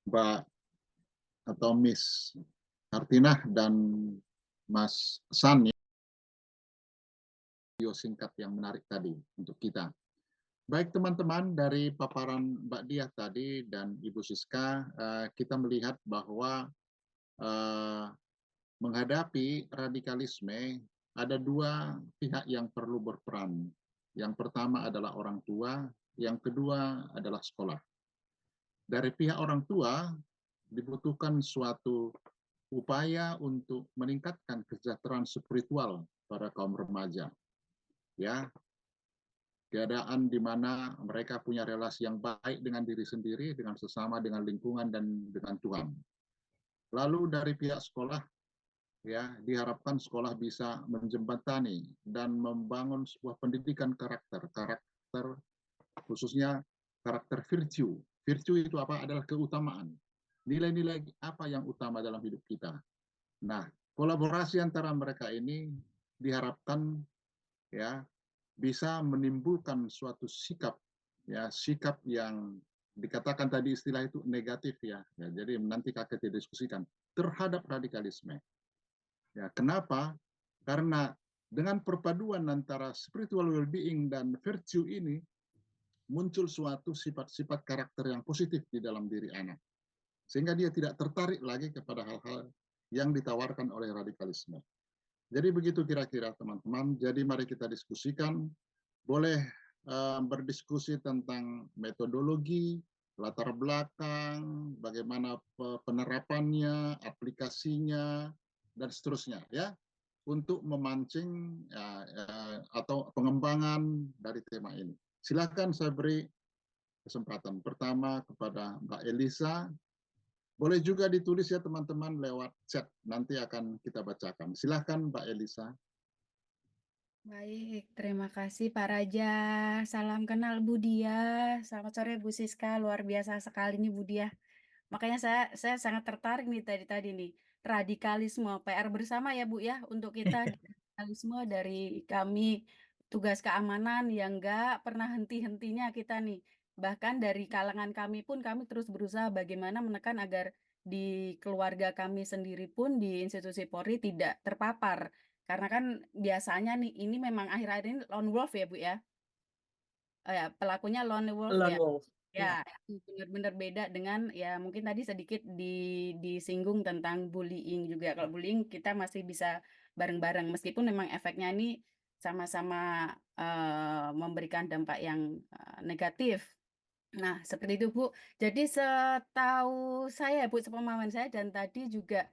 Mbak atau Miss Artina dan Mas San ya, video singkat yang menarik tadi untuk kita. Baik teman-teman, dari paparan Mbak Diah tadi dan Ibu Siska, kita melihat bahwa menghadapi radikalisme, ada dua pihak yang perlu berperan. Yang pertama adalah orang tua, yang kedua adalah sekolah. Dari pihak orang tua dibutuhkan suatu upaya untuk meningkatkan kesejahteraan spiritual pada kaum remaja. Ya, keadaan di mana mereka punya relasi yang baik dengan diri sendiri, dengan sesama, dengan lingkungan, dan dengan Tuhan. Lalu dari pihak sekolah, ya, diharapkan sekolah bisa menjembatani dan membangun sebuah pendidikan karakter khususnya karakter virtue. Virtue itu apa? Adalah keutamaan. Nilai-nilai apa yang utama dalam hidup kita. Nah, kolaborasi antara mereka ini diharapkan ya bisa menimbulkan suatu sikap yang dikatakan tadi istilah itu negatif ya. Jadi nanti KKT diskusikan terhadap radikalisme. Ya, kenapa? Karena dengan perpaduan antara spiritual well-being dan virtue ini muncul suatu sifat-sifat karakter yang positif di dalam diri anak. Sehingga dia tidak tertarik lagi kepada hal-hal yang ditawarkan oleh radikalisme. Jadi begitu kira-kira teman-teman. Jadi mari kita diskusikan. Boleh berdiskusi tentang metodologi, latar belakang, bagaimana penerapannya, aplikasinya, dan seterusnya ya, untuk memancing atau pengembangan dari tema ini. Silakan saya beri kesempatan pertama kepada Mbak Elisa. Boleh juga ditulis ya teman-teman lewat chat, nanti akan kita bacakan. Silakan Mbak Elisa. Baik, terima kasih Pak Raja. Salam kenal Bu Dia. Selamat sore Bu Siska, luar biasa sekali nih Bu Dia. Makanya saya sangat tertarik nih tadi nih. Radikalisme, PR bersama ya Bu ya untuk kita. Radikalisme dari kami tugas keamanan yang nggak pernah henti-hentinya kita nih. Bahkan dari kalangan kami pun kami terus berusaha bagaimana menekan agar di keluarga kami sendiri pun di institusi Polri tidak terpapar. Karena kan biasanya nih ini memang akhir-akhir ini lone wolf ya Bu ya. Oh ya, pelakunya lone wolf Lone ya. wolf. Ya, itu benar-benar beda dengan ya mungkin tadi sedikit disinggung tentang bullying juga. Kalau bullying kita masih bisa bareng-bareng meskipun memang efeknya ini sama-sama memberikan dampak yang negatif. Nah, seperti itu Bu. Jadi setahu saya Bu, sepemahaman saya dan tadi juga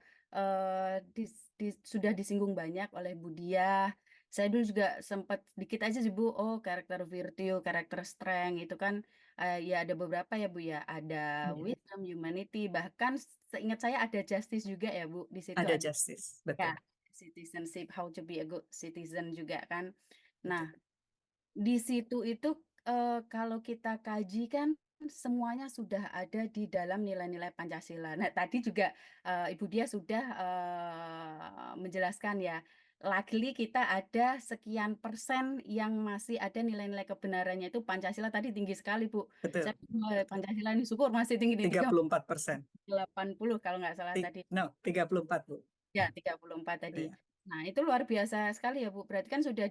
sudah disinggung banyak oleh Bu Diah. Saya dulu juga sempat dikit aja sih Bu, oh karakter virtue, karakter strength itu kan ya ada beberapa ya Bu ya. Ada wisdom, humanity, bahkan seingat saya ada justice juga ya Bu. Di situ Ada ada justice, ya betul. citizenship, how to be a good citizen juga kan. Nah, di situ itu kalau kita kaji kan semuanya sudah ada di dalam nilai-nilai Pancasila. Nah, tadi juga Ibu Dia sudah menjelaskan ya, luckily kita ada sekian persen yang masih ada nilai-nilai kebenarannya itu Pancasila tadi tinggi sekali, Bu. Betul. Saya Pancasila ini syukur masih tinggi di 34%. 80 kalau nggak salah tadi. No, 34 Bu. Ya, 34 tadi. Iya. Nah, itu luar biasa sekali ya, Bu. Berarti kan sudah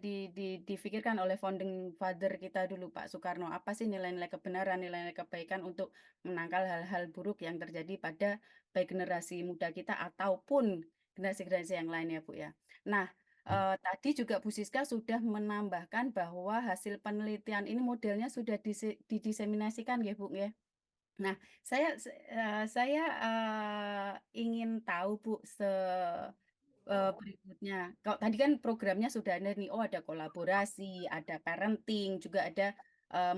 difikirkan oleh founding father kita dulu, Pak Soekarno. Apa sih nilai-nilai kebenaran, nilai-nilai kebaikan untuk menangkal hal-hal buruk yang terjadi pada baik generasi muda kita ataupun generasi-generasi yang lain ya, Bu ya. Nah, tadi juga Bu Siska sudah menambahkan bahwa hasil penelitian ini modelnya sudah didiseminasikan ya, Bu ya. Nah, saya ingin tahu Bu berikutnya. Kalau tadi kan programnya sudah ada nih, oh ada kolaborasi, ada parenting, juga ada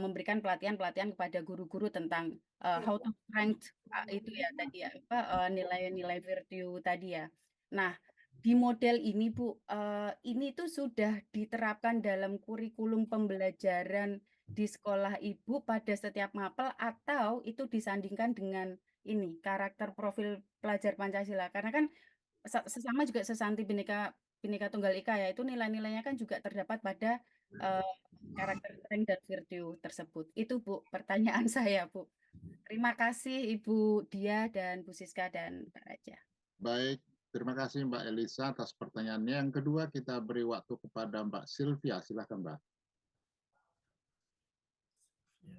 memberikan pelatihan-pelatihan kepada guru-guru tentang how to strength itu ya tadi ya apa nilai-nilai virtue tadi ya. Nah, di model ini Bu, ini tuh sudah diterapkan dalam kurikulum pembelajaran di sekolah Ibu pada setiap mapel atau itu disandingkan dengan ini karakter profil pelajar Pancasila. Karena kan sesama juga sesanti Bhinneka Tunggal Ika ya, itu nilai-nilainya kan juga terdapat pada karakter strength dan virtue tersebut. Itu Bu, pertanyaan saya Bu. Terima kasih Ibu Dia dan Bu Siska dan Pak Raja. Baik, terima kasih Mbak Elisa atas pertanyaannya. Yang kedua kita beri waktu kepada Mbak Sylvia. Silakan Mbak.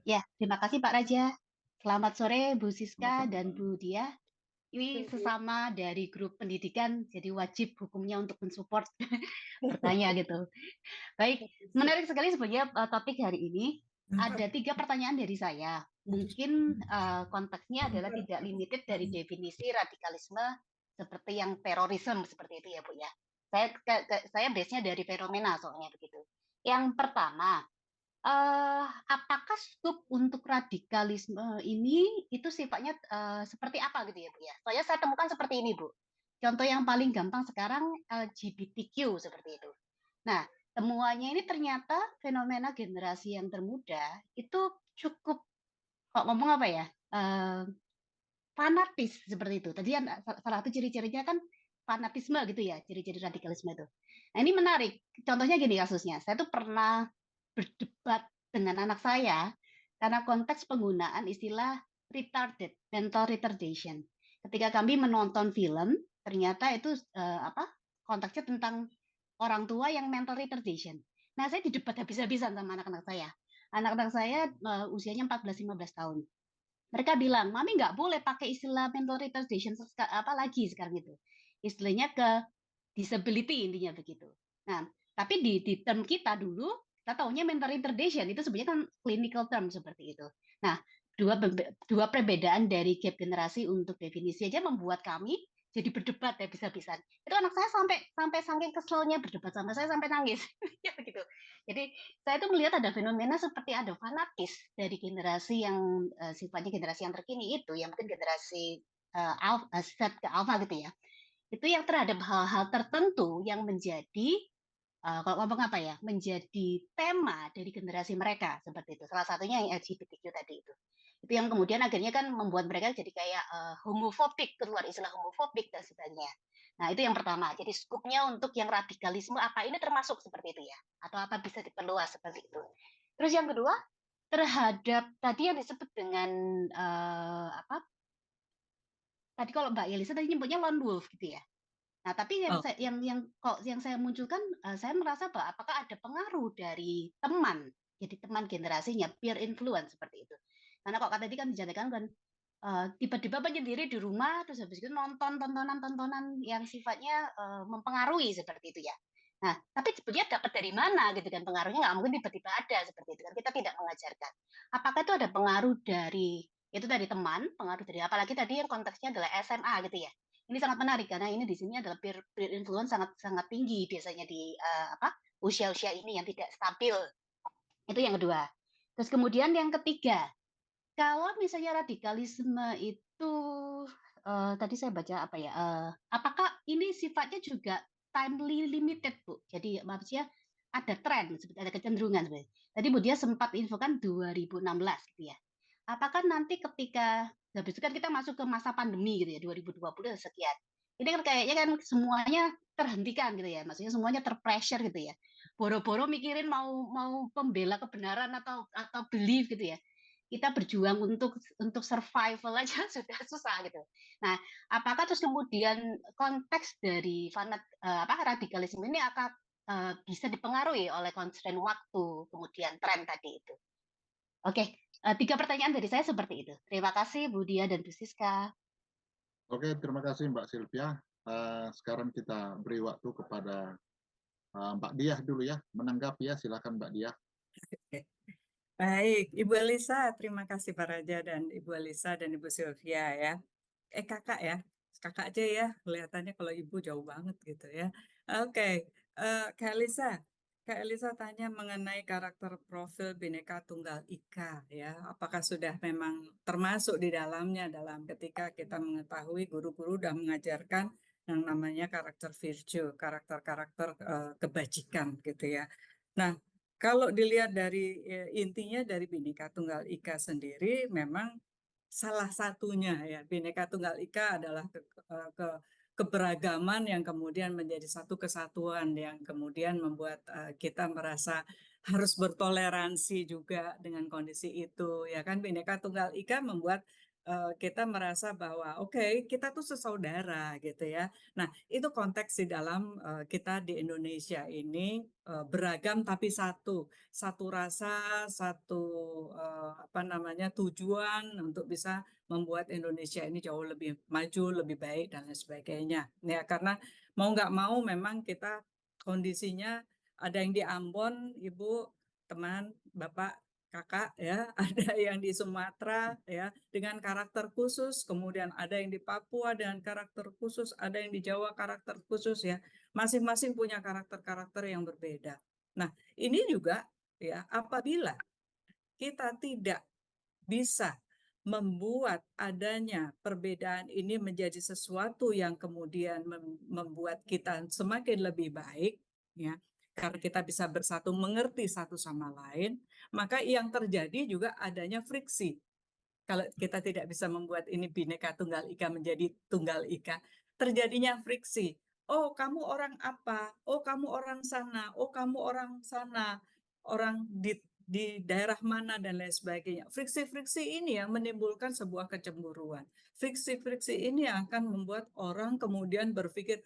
Ya, terima kasih Pak Raja. Selamat sore Bu Siska dan Bu Dia. Ini sesama dari grup pendidikan, jadi wajib hukumnya untuk mensupport bertanya gitu. Baik, menarik sekali sebenarnya topik hari ini. Ada 3 pertanyaan dari saya. Mungkin konteksnya adalah tidak limited dari definisi radikalisme seperti yang terorisme seperti itu ya Bu ya. Saya base-nya dari fenomena soalnya begitu. Yang pertama, apakah skup untuk radikalisme ini itu sifatnya seperti apa gitu ya Bu ya? Soalnya saya temukan seperti ini Bu. Contoh yang paling gampang sekarang LGBTQ seperti itu. Nah, temuannya ini ternyata fenomena generasi yang termuda itu cukup, kok ngomong apa ya, fanatis seperti itu. Tadi kan salah satu ciri-cirinya kan fanatisme gitu ya, ciri-ciri radikalisme itu. Nah ini menarik. Contohnya gini kasusnya. Saya tuh pernah berdebat dengan anak saya karena konteks penggunaan istilah retarded, mental retardation. Ketika kami menonton film, ternyata itu konteksnya tentang orang tua yang mental retardation. Nah, saya didebat habis-habisan sama anak-anak saya. Anak-anak saya usianya 14-15 tahun. Mereka bilang, Mami nggak boleh pakai istilah mental retardation apa lagi sekarang itu. Istilahnya ke disability intinya begitu. Nah, tapi di term kita dulu, kita tahunya mental retardation itu sebenarnya kan clinical term seperti itu. Nah, dua perbedaan dari gap generasi untuk definisi aja membuat kami jadi berdebat habis-habisan. Itu anak saya sampai saking keselnya berdebat sama saya sampai nangis. Ya begitu. Jadi saya itu melihat ada fenomena seperti ada fanatis dari generasi yang sifatnya generasi yang terkini itu, yang mungkin generasi Z ke alpha gitu ya. Itu yang terhadap hal-hal tertentu yang menjadi kalau ngomong apa ya, menjadi tema dari generasi mereka seperti itu. Salah satunya yang LGBTQ tadi itu. Itu yang kemudian akhirnya kan membuat mereka jadi kayak homofobik, keluar istilah homofobik dan sebagainya. Nah, itu yang pertama. Jadi skupnya untuk yang radikalisme apa ini termasuk seperti itu ya, atau apa bisa diperluas seperti itu. Terus yang kedua, terhadap tadi yang disebut dengan tadi kalau Mbak Yelisa tadi nyebutnya lone wolf gitu ya. Nah, tapi yang saya munculkan, saya merasa bahwa apakah ada pengaruh dari teman, jadi teman generasinya, peer influence seperti itu. Karena kok tadi kan dijelaskan kan tiba-tiba menyendiri di rumah, terus habis itu nonton tontonan yang sifatnya mempengaruhi seperti itu ya. Nah, tapi sebetulnya dapat dari mana gitu kan pengaruhnya nggak mungkin tiba-tiba ada seperti itu kan kita tidak mengajarkan. Apakah itu ada pengaruh dari itu dari teman, pengaruh dari apalagi tadi yang konteksnya adalah SMA gitu ya. Ini sangat menarik karena ini di sini adalah peer influence sangat tinggi biasanya di usia-usia ini yang tidak stabil. Itu yang kedua. Terus kemudian yang ketiga, kalau misalnya radikalisme itu tadi saya baca apa ya? Apakah ini sifatnya juga timely limited, Bu? Jadi maksudnya ada tren, ada kecenderungan sebenarnya. Tadi Bu Dia sempat infokan 2016 gitu ya. Apakah nanti ketika habis itu kan kita masuk ke masa pandemi gitu ya 2020 sekian. Ini kan kayaknya kan semuanya terhentikan gitu ya. Maksudnya semuanya terpressure gitu ya. Boro-boro mikirin mau pembela kebenaran atau belief gitu ya. Kita berjuang untuk survival aja sudah susah gitu. Nah, apakah terus kemudian konteks dari radikalisme ini akan bisa dipengaruhi oleh constraint waktu, kemudian tren tadi itu? Oke, 3 pertanyaan dari saya seperti itu. Terima kasih Bu Dia dan Bu Siska. Oke, terima kasih Mbak Sylvia. Sekarang kita beri waktu kepada Mbak Diah dulu ya, menanggapi ya, silakan Mbak Diah. Baik, Ibu Elisa, terima kasih Pak Raja dan Ibu Elisa dan Ibu Sylvia ya. Kakak ya, kakak aja ya, kelihatannya kalau ibu jauh banget gitu ya. Oke, Kak Elisa tanya mengenai karakter profil Bhinneka Tunggal Ika ya. Apakah sudah memang termasuk di dalamnya dalam ketika kita mengetahui guru-guru sudah mengajarkan yang namanya karakter virtue, karakter-karakter kebajikan gitu ya. Nah, kalau dilihat dari intinya dari Bhinneka Tunggal Ika sendiri memang salah satunya ya Bhinneka Tunggal Ika adalah keberagaman yang kemudian menjadi satu kesatuan yang kemudian membuat kita merasa harus bertoleransi juga dengan kondisi itu ya kan. Bhinneka Tunggal Ika membuat kita merasa bahwa oke, kita tuh sesaudara gitu ya. Nah, itu konteks di dalam kita di Indonesia ini beragam tapi satu rasa, satu tujuan untuk bisa membuat Indonesia ini jauh lebih maju, lebih baik dan lain sebagainya. Ya, karena mau nggak mau memang kita kondisinya ada yang di Ambon, Ibu, teman, Bapak, Kakak ya, ada yang di Sumatera ya dengan karakter khusus, kemudian ada yang di Papua dengan karakter khusus, ada yang di Jawa karakter khusus ya. Masing-masing punya karakter-karakter yang berbeda. Nah, ini juga ya apabila kita tidak bisa membuat adanya perbedaan ini menjadi sesuatu yang kemudian membuat kita semakin lebih baik ya, karena kita bisa bersatu mengerti satu sama lain, maka yang terjadi juga adanya friksi. Kalau kita tidak bisa membuat ini Bhinneka Tunggal Ika menjadi Tunggal Ika, terjadinya friksi. Oh, kamu orang apa? Oh, kamu orang sana. Oh, kamu orang sana. Orang di daerah mana dan lain sebagainya. Friksi-friksi ini yang menimbulkan sebuah kecemburuan. Friksi-friksi ini yang akan membuat orang kemudian berpikir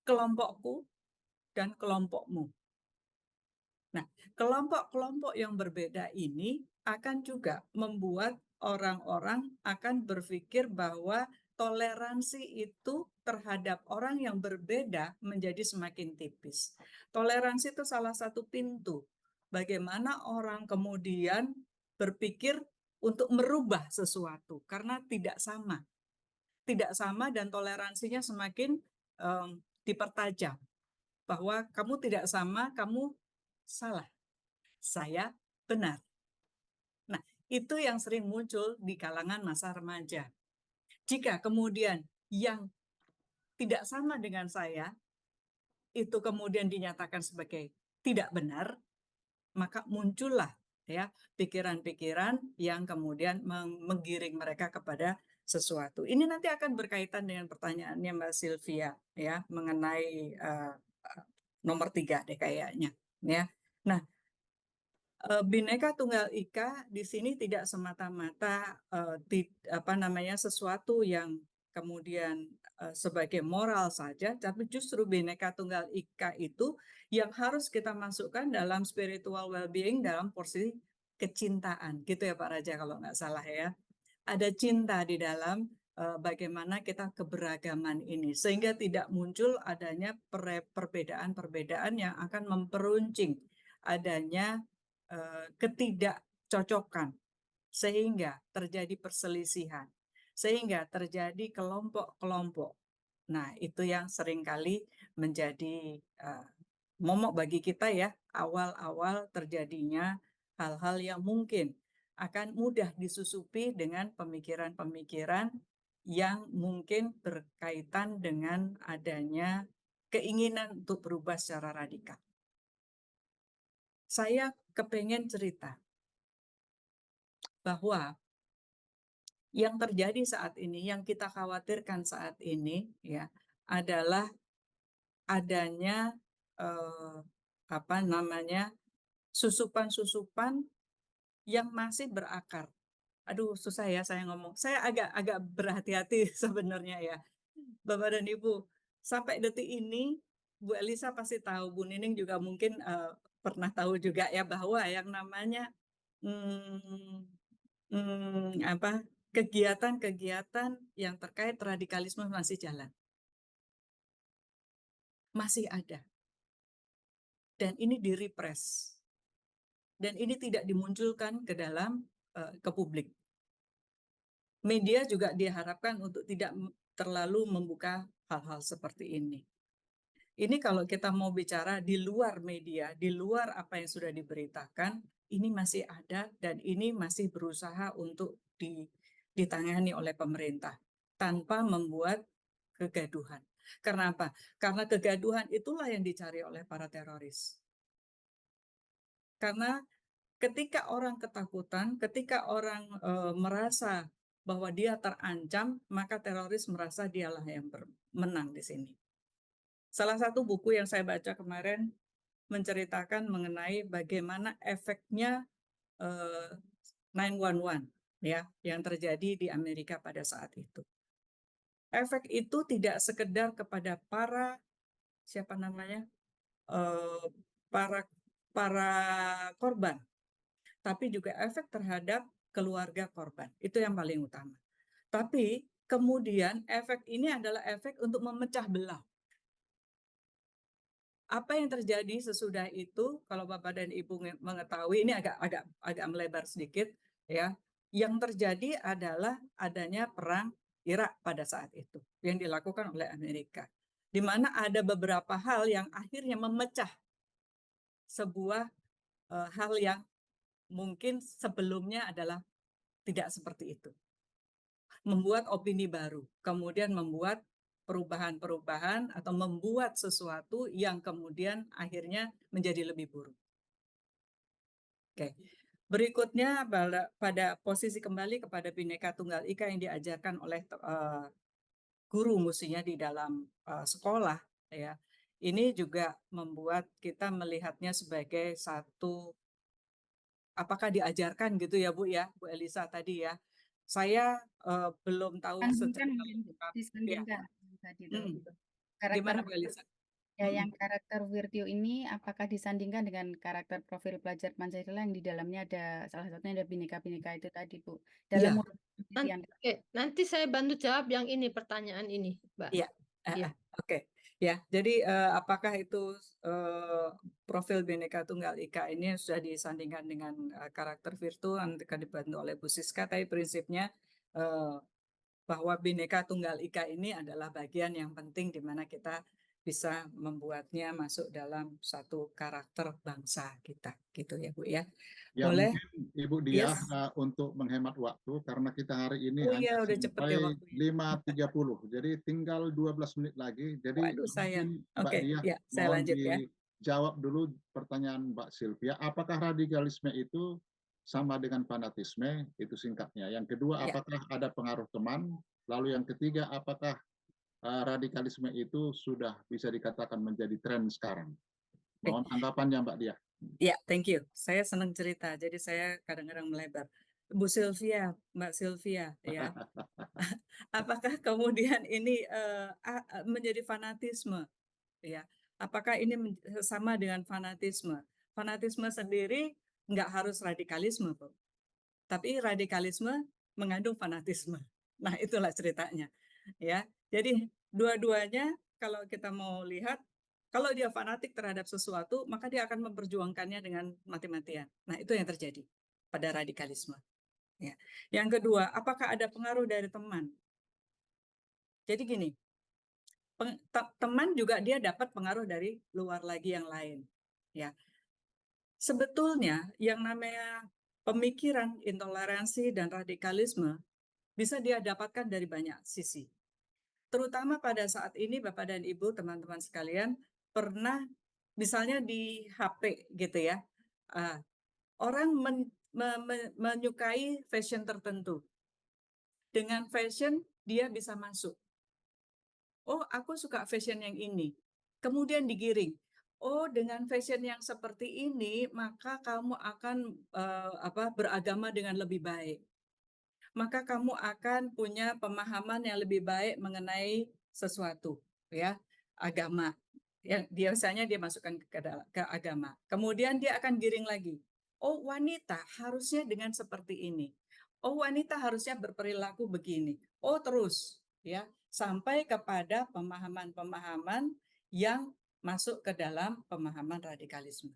kelompokku dan kelompokmu. Nah, kelompok-kelompok yang berbeda ini akan juga membuat orang-orang akan berpikir bahwa toleransi itu terhadap orang yang berbeda menjadi semakin tipis. Toleransi itu salah satu pintu bagaimana orang kemudian berpikir untuk merubah sesuatu karena tidak sama. Tidak sama dan toleransinya semakin dipertajam. Bahwa kamu tidak sama, kamu salah, saya benar. Nah, itu yang sering muncul di kalangan masa remaja. Jika kemudian yang tidak sama dengan saya, itu kemudian dinyatakan sebagai tidak benar, maka muncullah ya pikiran-pikiran yang kemudian menggiring mereka kepada sesuatu. Ini nanti akan berkaitan dengan pertanyaannya Mbak Sylvia ya mengenai nomor 3 deh kayaknya ya. Nah, Bhinneka Tunggal Ika di sini tidak semata-mata sesuatu yang kemudian sebagai moral saja, tapi justru Bhinneka Tunggal Ika itu yang harus kita masukkan dalam spiritual well-being dalam porsi kecintaan, gitu ya Pak Raja kalau nggak salah ya. Ada cinta di dalam bagaimana kita keberagaman ini, sehingga tidak muncul adanya perbedaan-perbedaan yang akan memperuncing adanya ketidakcocokan, sehingga terjadi perselisihan, sehingga terjadi kelompok-kelompok. Nah, itu yang seringkali menjadi momok bagi kita ya, awal-awal terjadinya hal-hal yang mungkin akan mudah disusupi dengan pemikiran-pemikiran yang mungkin berkaitan dengan adanya keinginan untuk berubah secara radikal. Saya kepengen cerita bahwa yang terjadi saat ini, yang kita khawatirkan saat ini ya adalah adanya susupan-susupan yang masih berakar. Aduh, susah ya saya ngomong. Saya agak berhati-hati sebenarnya ya. Bapak dan Ibu, sampai detik ini Bu Elisa pasti tahu, Bu Nining juga mungkin pernah tahu juga ya bahwa yang namanya kegiatan-kegiatan yang terkait radikalisme masih jalan. Masih ada. Dan ini direpress. Dan ini tidak dimunculkan ke dalam ke publik. Media juga diharapkan untuk tidak terlalu membuka hal-hal seperti ini. Ini kalau kita mau bicara di luar media, di luar apa yang sudah diberitakan, ini masih ada dan ini masih berusaha untuk ditangani oleh pemerintah tanpa membuat kegaduhan. Karena apa? Karena kegaduhan itulah yang dicari oleh para teroris. Karena ketika orang ketakutan, ketika orang merasa bahwa dia terancam, maka teroris merasa dialah yang menang di sini. Salah satu buku yang saya baca kemarin menceritakan mengenai bagaimana efeknya 911 ya yang terjadi di Amerika pada saat itu. Efek itu tidak sekedar kepada para siapa namanya eh, para para korban, tapi juga efek terhadap keluarga korban. Itu yang paling utama. Tapi kemudian efek ini adalah efek untuk memecah belah. Apa yang terjadi sesudah itu, kalau Bapak dan Ibu mengetahui, ini agak melebar sedikit, ya. Yang terjadi adalah adanya perang Irak pada saat itu yang dilakukan oleh Amerika, di mana ada beberapa hal yang akhirnya memecah sebuah hal yang mungkin sebelumnya adalah tidak seperti itu. Membuat opini baru, kemudian membuat perubahan-perubahan atau membuat sesuatu yang kemudian akhirnya menjadi lebih buruk. Oke. Berikutnya pada posisi kembali kepada Bhinneka Tunggal Ika yang diajarkan oleh guru mestinya di dalam sekolah, ya. Ini juga membuat kita melihatnya sebagai satu, apakah diajarkan gitu ya Bu Elisa tadi ya. Saya belum tahu secara lengkap. Ya. Disandingkan tadi itu. Gimana Bu Elisa? Ya, yang karakter Virtio ini apakah disandingkan dengan karakter profil pelajar Pancasila yang di dalamnya ada salah satunya ada Bhinneka-Bhinneka itu tadi, Bu. Dalam Iya. Nanti saya bantu jawab yang ini, pertanyaan ini, Mbak. Iya. Iya. Oke. Ya, jadi apakah itu profil Bhinneka Tunggal Ika ini sudah disandingkan dengan karakter Virtue yang akan dibantu oleh Bu Siska, tapi prinsipnya bahwa Bhinneka Tunggal Ika ini adalah bagian yang penting di mana kita bisa membuatnya masuk dalam satu karakter bangsa kita, gitu ya Bu ya. Ya, Boleh? mungkin Ibu Diah Yes. Untuk menghemat waktu, karena kita hari ini Oh hanya iya, udah cepet ya sampai waktunya. 5.30, jadi tinggal 12 menit lagi. Jadi Waduh, sayang. mungkin Mbak Oke, Diah ya, saya mohon lanjut ya. dijawab dulu pertanyaan Mbak Sylvia. Apakah radikalisme itu sama dengan fanatisme? Itu singkatnya. Yang kedua, Ya. apakah ada pengaruh teman? Lalu yang ketiga, apakah radikalisme itu sudah bisa dikatakan menjadi tren sekarang? Mohon tanggapannya Mbak Diah. Ya, thank you. Saya senang cerita, jadi saya kadang-kadang melebar. Bu Sylvia, Mbak Sylvia, ya. Apakah kemudian ini menjadi fanatisme? Ya, apakah ini sama dengan fanatisme? Fanatisme sendiri nggak harus radikalisme, Bu. Tapi radikalisme mengandung fanatisme. Nah, itulah ceritanya. Ya, jadi dua-duanya kalau kita mau lihat, kalau dia fanatik terhadap sesuatu, maka dia akan memperjuangkannya dengan mati-matian. Nah, itu yang terjadi pada radikalisme. Ya. Yang kedua, apakah ada pengaruh dari teman? Jadi gini, teman juga dia dapat pengaruh dari luar lagi yang lain. Ya, sebetulnya yang namanya pemikiran intoleransi dan radikalisme bisa dia dapatkan dari banyak sisi. Terutama pada saat ini Bapak dan Ibu, teman-teman sekalian, pernah misalnya di HP gitu ya, orang menyukai fashion tertentu. Dengan fashion dia bisa masuk. Oh, aku suka fashion yang ini. Kemudian digiring. Oh, dengan fashion yang seperti ini, maka kamu akan beragama dengan lebih baik. Maka kamu akan punya pemahaman yang lebih baik mengenai sesuatu, ya, agama. Yang biasanya dia masukkan ke agama. Kemudian dia akan giring lagi. Oh, wanita harusnya dengan seperti ini. Oh, wanita harusnya berperilaku begini. Oh, terus, ya, sampai kepada pemahaman-pemahaman yang masuk ke dalam pemahaman radikalisme.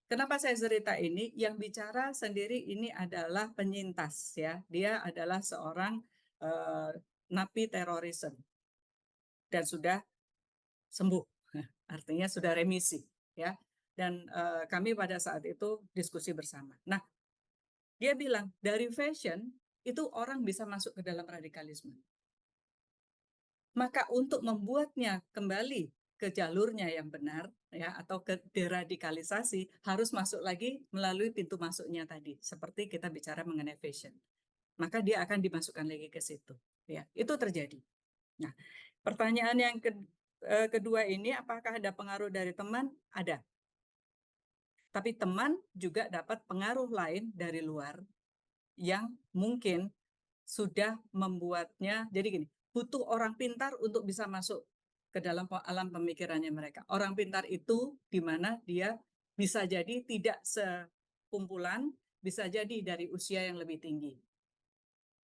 Kenapa saya cerita ini? Yang bicara sendiri ini adalah penyintas, ya. Dia adalah seorang napi terorisme dan sudah sembuh, artinya sudah remisi, ya. Dan kami pada saat itu diskusi bersama. Nah, dia bilang dari fashion itu orang bisa masuk ke dalam radikalisme. Maka untuk membuatnya kembali ke jalurnya yang benar, ya, atau ke deradikalisasi, harus masuk lagi melalui pintu masuknya tadi, seperti kita bicara mengenai fashion. Maka dia akan dimasukkan lagi ke situ, ya. Itu terjadi. Nah, pertanyaan yang kedua ini, apakah ada pengaruh dari teman? Ada. Tapi teman juga dapat pengaruh lain dari luar yang mungkin sudah membuatnya, jadi gini, butuh orang pintar untuk bisa masuk ke dalam alam pemikirannya mereka. Orang pintar itu di mana dia bisa jadi tidak sekumpulan, bisa jadi dari usia yang lebih tinggi.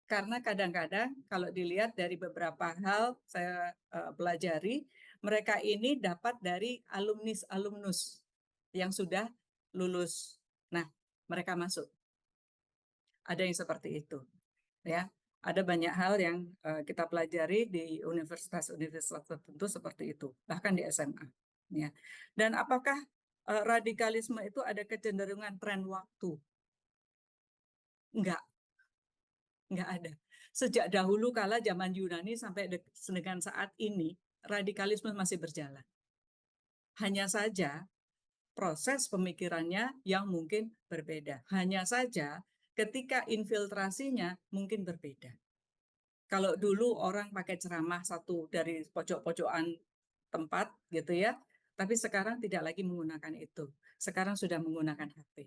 Karena kadang-kadang kalau dilihat dari beberapa hal saya pelajari, mereka ini dapat dari alumnus yang sudah lulus. Nah, mereka masuk. Ada yang seperti itu, ya. Ada banyak hal yang kita pelajari di universitas-universitas tertentu seperti itu, bahkan di SMA. Ya. Dan apakah radikalisme itu ada kecenderungan tren waktu? Enggak ada. Sejak dahulu kala zaman Yunani sampai dengan saat ini, radikalisme masih berjalan. Hanya saja proses pemikirannya yang mungkin berbeda. Hanya saja ketika infiltrasinya mungkin berbeda. Kalau dulu orang pakai ceramah satu dari pojok-pojokan tempat gitu ya, tapi sekarang tidak lagi menggunakan itu. Sekarang sudah menggunakan HP.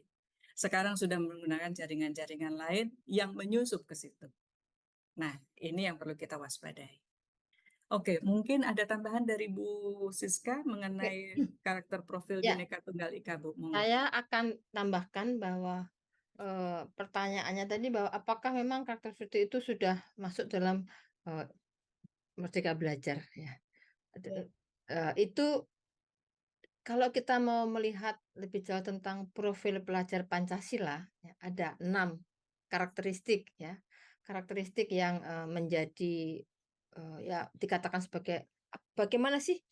Sekarang sudah menggunakan jaringan-jaringan lain yang menyusup ke situ. Nah, ini yang perlu kita waspadai. Oke, mungkin ada tambahan dari Bu Siska mengenai karakter profil Ya. Bhinneka Tunggal Ika, Bu. Saya akan tambahkan bahwa pertanyaannya tadi bahwa apakah memang karakter seperti itu sudah masuk dalam Merdeka Belajar ya. Itu kalau kita mau melihat lebih jauh tentang profil pelajar Pancasila, ya, ada 6 karakteristik ya. Karakteristik yang menjadi ya dikatakan sebagai bagaimana sih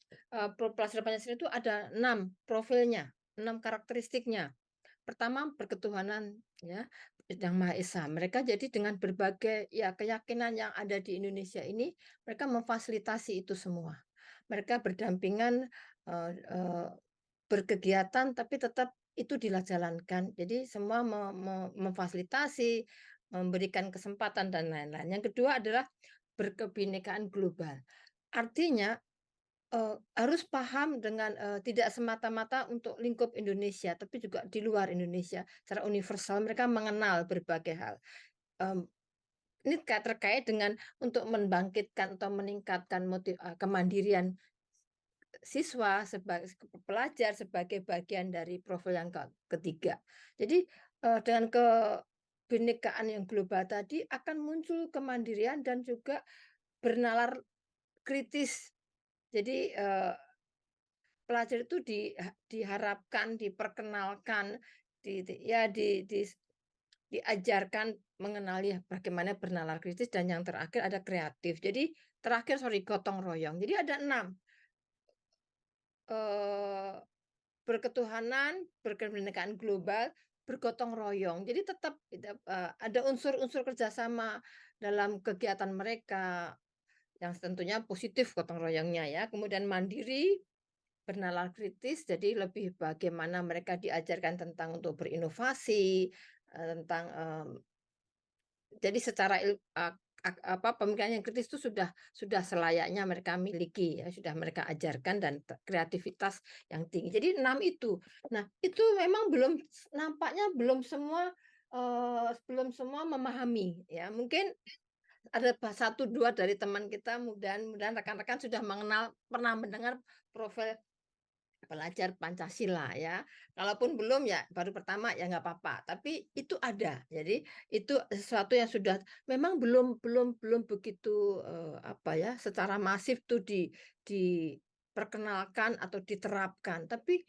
pelajar Pancasila itu ada 6 profilnya, 6 karakteristiknya. Pertama, berketuhanan ya, Yang Maha Esa. Mereka jadi dengan berbagai ya keyakinan yang ada di Indonesia ini, mereka memfasilitasi itu semua. Mereka berdampingan berkegiatan tapi tetap itu dijalankan. Jadi semua memfasilitasi, memberikan kesempatan dan lain-lain. Yang kedua adalah berkebinekaan global. Artinya harus paham dengan tidak semata-mata untuk lingkup Indonesia, tapi juga di luar Indonesia. Secara universal mereka mengenal berbagai hal. Ini terkait dengan untuk membangkitkan atau meningkatkan kemandirian siswa sebagai pelajar sebagai bagian dari profil yang ketiga. Jadi dengan kebinekaan yang global tadi akan muncul kemandirian dan juga bernalar kritis. Jadi pelajar itu diharapkan, diperkenalkan, diajarkan mengenali bagaimana bernalar kritis, dan yang terakhir ada kreatif. Jadi gotong royong. Jadi ada 6. Berketuhanan, berkebinekaan global, bergotong royong. Jadi tetap ada unsur-unsur kerjasama dalam kegiatan mereka yang tentunya positif gotong royongnya ya. Kemudian mandiri, bernalar kritis, jadi lebih bagaimana mereka diajarkan tentang untuk berinovasi, tentang jadi secara pemikiran yang kritis itu sudah selayaknya mereka miliki ya, sudah mereka ajarkan, dan kreativitas yang tinggi. Jadi 6 itu. Nah, itu memang nampaknya belum semua memahami ya. Mungkin ada 1-2 dari teman kita, mudah-mudahan rekan-rekan sudah pernah mendengar profil pelajar Pancasila ya. Kalaupun belum ya baru pertama ya nggak apa-apa, tapi itu ada. Jadi itu sesuatu yang sudah memang belum begitu secara masif tuh diperkenalkan atau diterapkan. Tapi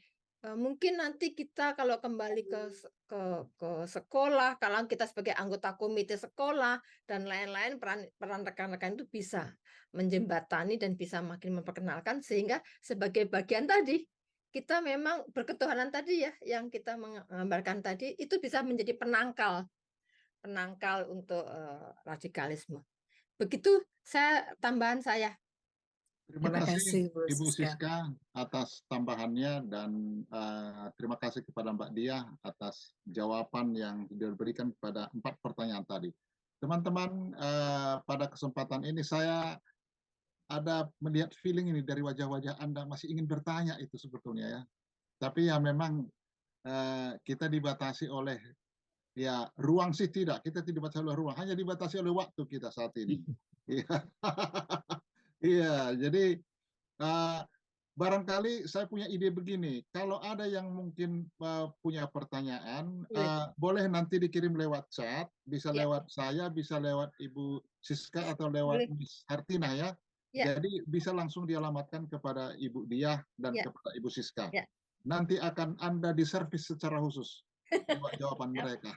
mungkin nanti kita kalau kembali ke sekolah, kalau kita sebagai anggota komite sekolah dan lain-lain, peran rekan-rekan itu bisa menjembatani dan bisa makin memperkenalkan, sehingga sebagai bagian tadi kita memang berketuhanan tadi ya, yang kita menggambarkan tadi, itu bisa menjadi penangkal untuk radikalisme. Begitu tambahan saya. Terima Terima kasih kasih, Bu Ibu Siska. Siska atas tambahannya, dan terima kasih kepada Mbak Dia atas jawaban yang diberikan kepada 4 pertanyaan tadi. Teman-teman, pada kesempatan ini saya ada melihat feeling ini dari wajah-wajah Anda masih ingin bertanya itu sebetulnya ya. Tapi ya memang kita dibatasi oleh Ya, ruang sih tidak. Kita tidak dibatasi oleh ruang, hanya dibatasi oleh waktu kita saat ini. Iya, iya. Jadi barangkali saya punya ide begini. Kalau ada yang mungkin punya pertanyaan, boleh nanti dikirim lewat chat, bisa Ya. lewat saya, bisa lewat Ibu Siska atau lewat Boleh. Miss Hartina ya. Ya. Jadi bisa langsung dialamatkan kepada Ibu Diah dan Ya. kepada Ibu Siska. Ya. Nanti akan Anda diservis secara khusus jawaban mereka.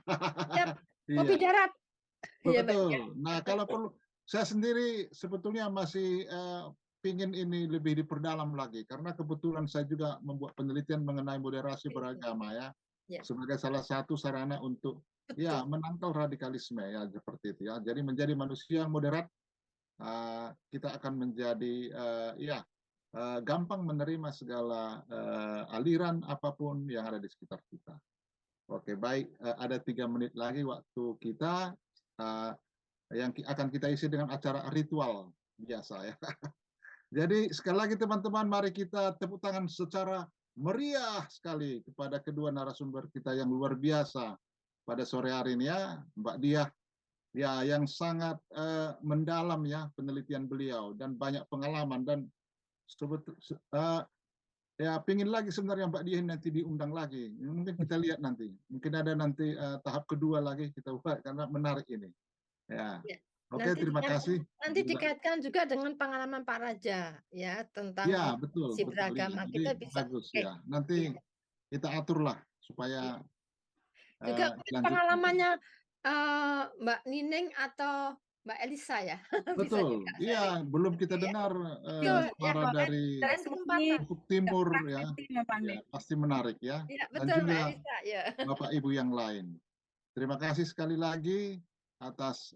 Kopi Iya, darat. Iya, Mbak. betul. Nah, kalau perlu, saya sendiri sebetulnya masih pingin ini lebih diperdalam lagi, karena kebetulan saya juga membuat penelitian mengenai moderasi beragama ya, Ya. sebagai salah satu sarana untuk ya menangkal radikalisme ya, seperti itu ya. Jadi menjadi manusia yang moderat, kita akan menjadi gampang menerima segala aliran apapun yang ada di sekitar kita. Oke, baik. Ada 3 menit lagi waktu kita yang akan kita isi dengan acara ritual biasa ya. Jadi sekali lagi teman-teman, mari kita tepuk tangan secara meriah sekali kepada kedua narasumber kita yang luar biasa pada sore hari ini ya, Mbak Diah. Ya, yang sangat mendalam ya penelitian beliau dan banyak pengalaman, dan ya pingin lagi sebenarnya Mbak Diah nanti diundang lagi. Mungkin kita lihat nanti. Mungkin ada nanti tahap kedua lagi kita buat karena menarik ini. Ya. Oke, terima kasih. Nanti dikaitkan juga dengan pengalaman Pak Raja ya tentang ya, betul, si betul. beragama. Ya. Kita Jadi, bisa bagus ya. Nanti kita aturlah supaya juga pengalamannya Mbak Nining atau Mbak Elisa ya. betul. Iya, belum kita dengar suara dari Ufuk Timur ya. Ya, pasti menarik ya. Ya, Dan betul, juga Mbak Elisa, ya. Bapak Ibu yang lain. Terima kasih sekali lagi atas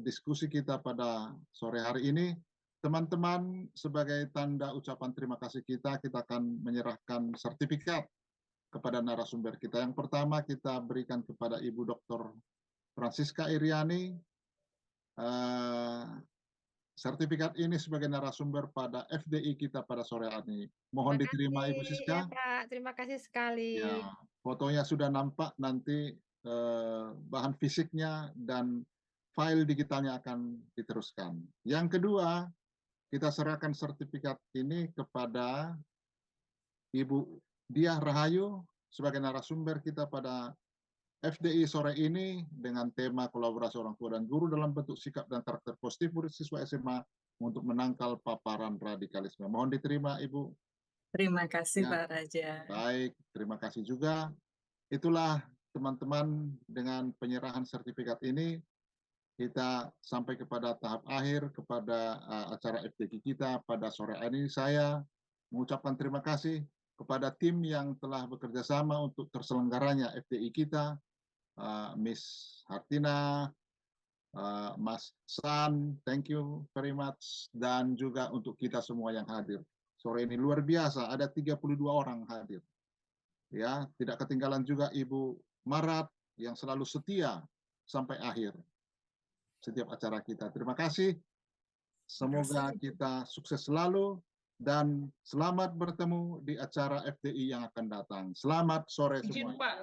diskusi kita pada sore hari ini. Teman-teman, sebagai tanda ucapan terima kasih kita akan menyerahkan sertifikat kepada narasumber kita. Yang pertama kita berikan kepada Ibu Dr. Francisca Iriani. Sertifikat ini sebagai narasumber pada FDI kita pada sore hari ini. Mohon diterima Ibu Siska. Ya, Pak. Terima kasih sekali. Ya, fotonya sudah nampak, nanti bahan fisiknya dan file digitalnya akan diteruskan. Yang kedua, kita serahkan sertifikat ini kepada Ibu Diah Rahayu sebagai narasumber kita pada FDI sore ini dengan tema kolaborasi orang tua dan guru dalam bentuk sikap dan karakter positif murid siswa SMA untuk menangkal paparan radikalisme. Mohon diterima Ibu. Terima kasih Ya. Pak Raja. Baik, terima kasih juga. Itulah teman-teman, dengan penyerahan sertifikat ini kita sampai kepada tahap akhir kepada acara FDI kita pada sore hari ini. Saya mengucapkan terima kasih kepada tim yang telah bekerja sama untuk terselenggaranya FDI kita, Miss Hartina, Mas San, thank you very much, dan juga untuk kita semua yang hadir. Sore ini luar biasa, ada 32 orang hadir. Ya, tidak ketinggalan juga Ibu Marat yang selalu setia sampai akhir setiap acara kita. Terima kasih. Semoga kita sukses selalu dan selamat bertemu di acara FDI yang akan datang. Selamat sore semua. Izin Pak,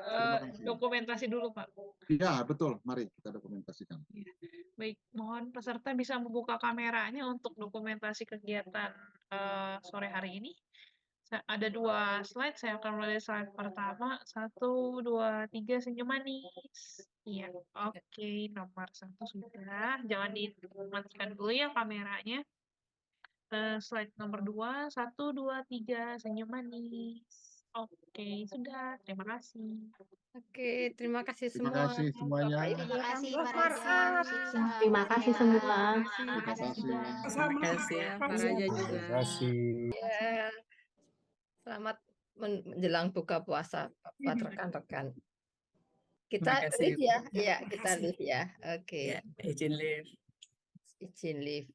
dokumentasi dulu Pak. Ya, betul. Mari kita dokumentasikan. Baik, mohon peserta bisa membuka kameranya untuk dokumentasi kegiatan sore hari ini. Ada 2 slide, saya akan mulai slide pertama. 1, 2, 3, senyum manis. Iya, oke, nomor 1 sudah. Jangan dimatikan dulu ya kameranya. Slide nomor 2, 1, 2, 3, senyum manis. Oke, sudah. Terima kasih. Oke, terima kasih Terima semua. kasih semuanya. Terima kasih Pak Prof. Raja, Bu Siska, Terima Bu kasih Diah. semua. Terima kasih juga. Terima kasih ya Pak Raja juga. Terima kasih. Ya, selamat menjelang buka puasa buat rekan-rekan. Kita Terima kasih, live ya, Bu. ya kita live ya. Oke, Ya, izin live. izin live.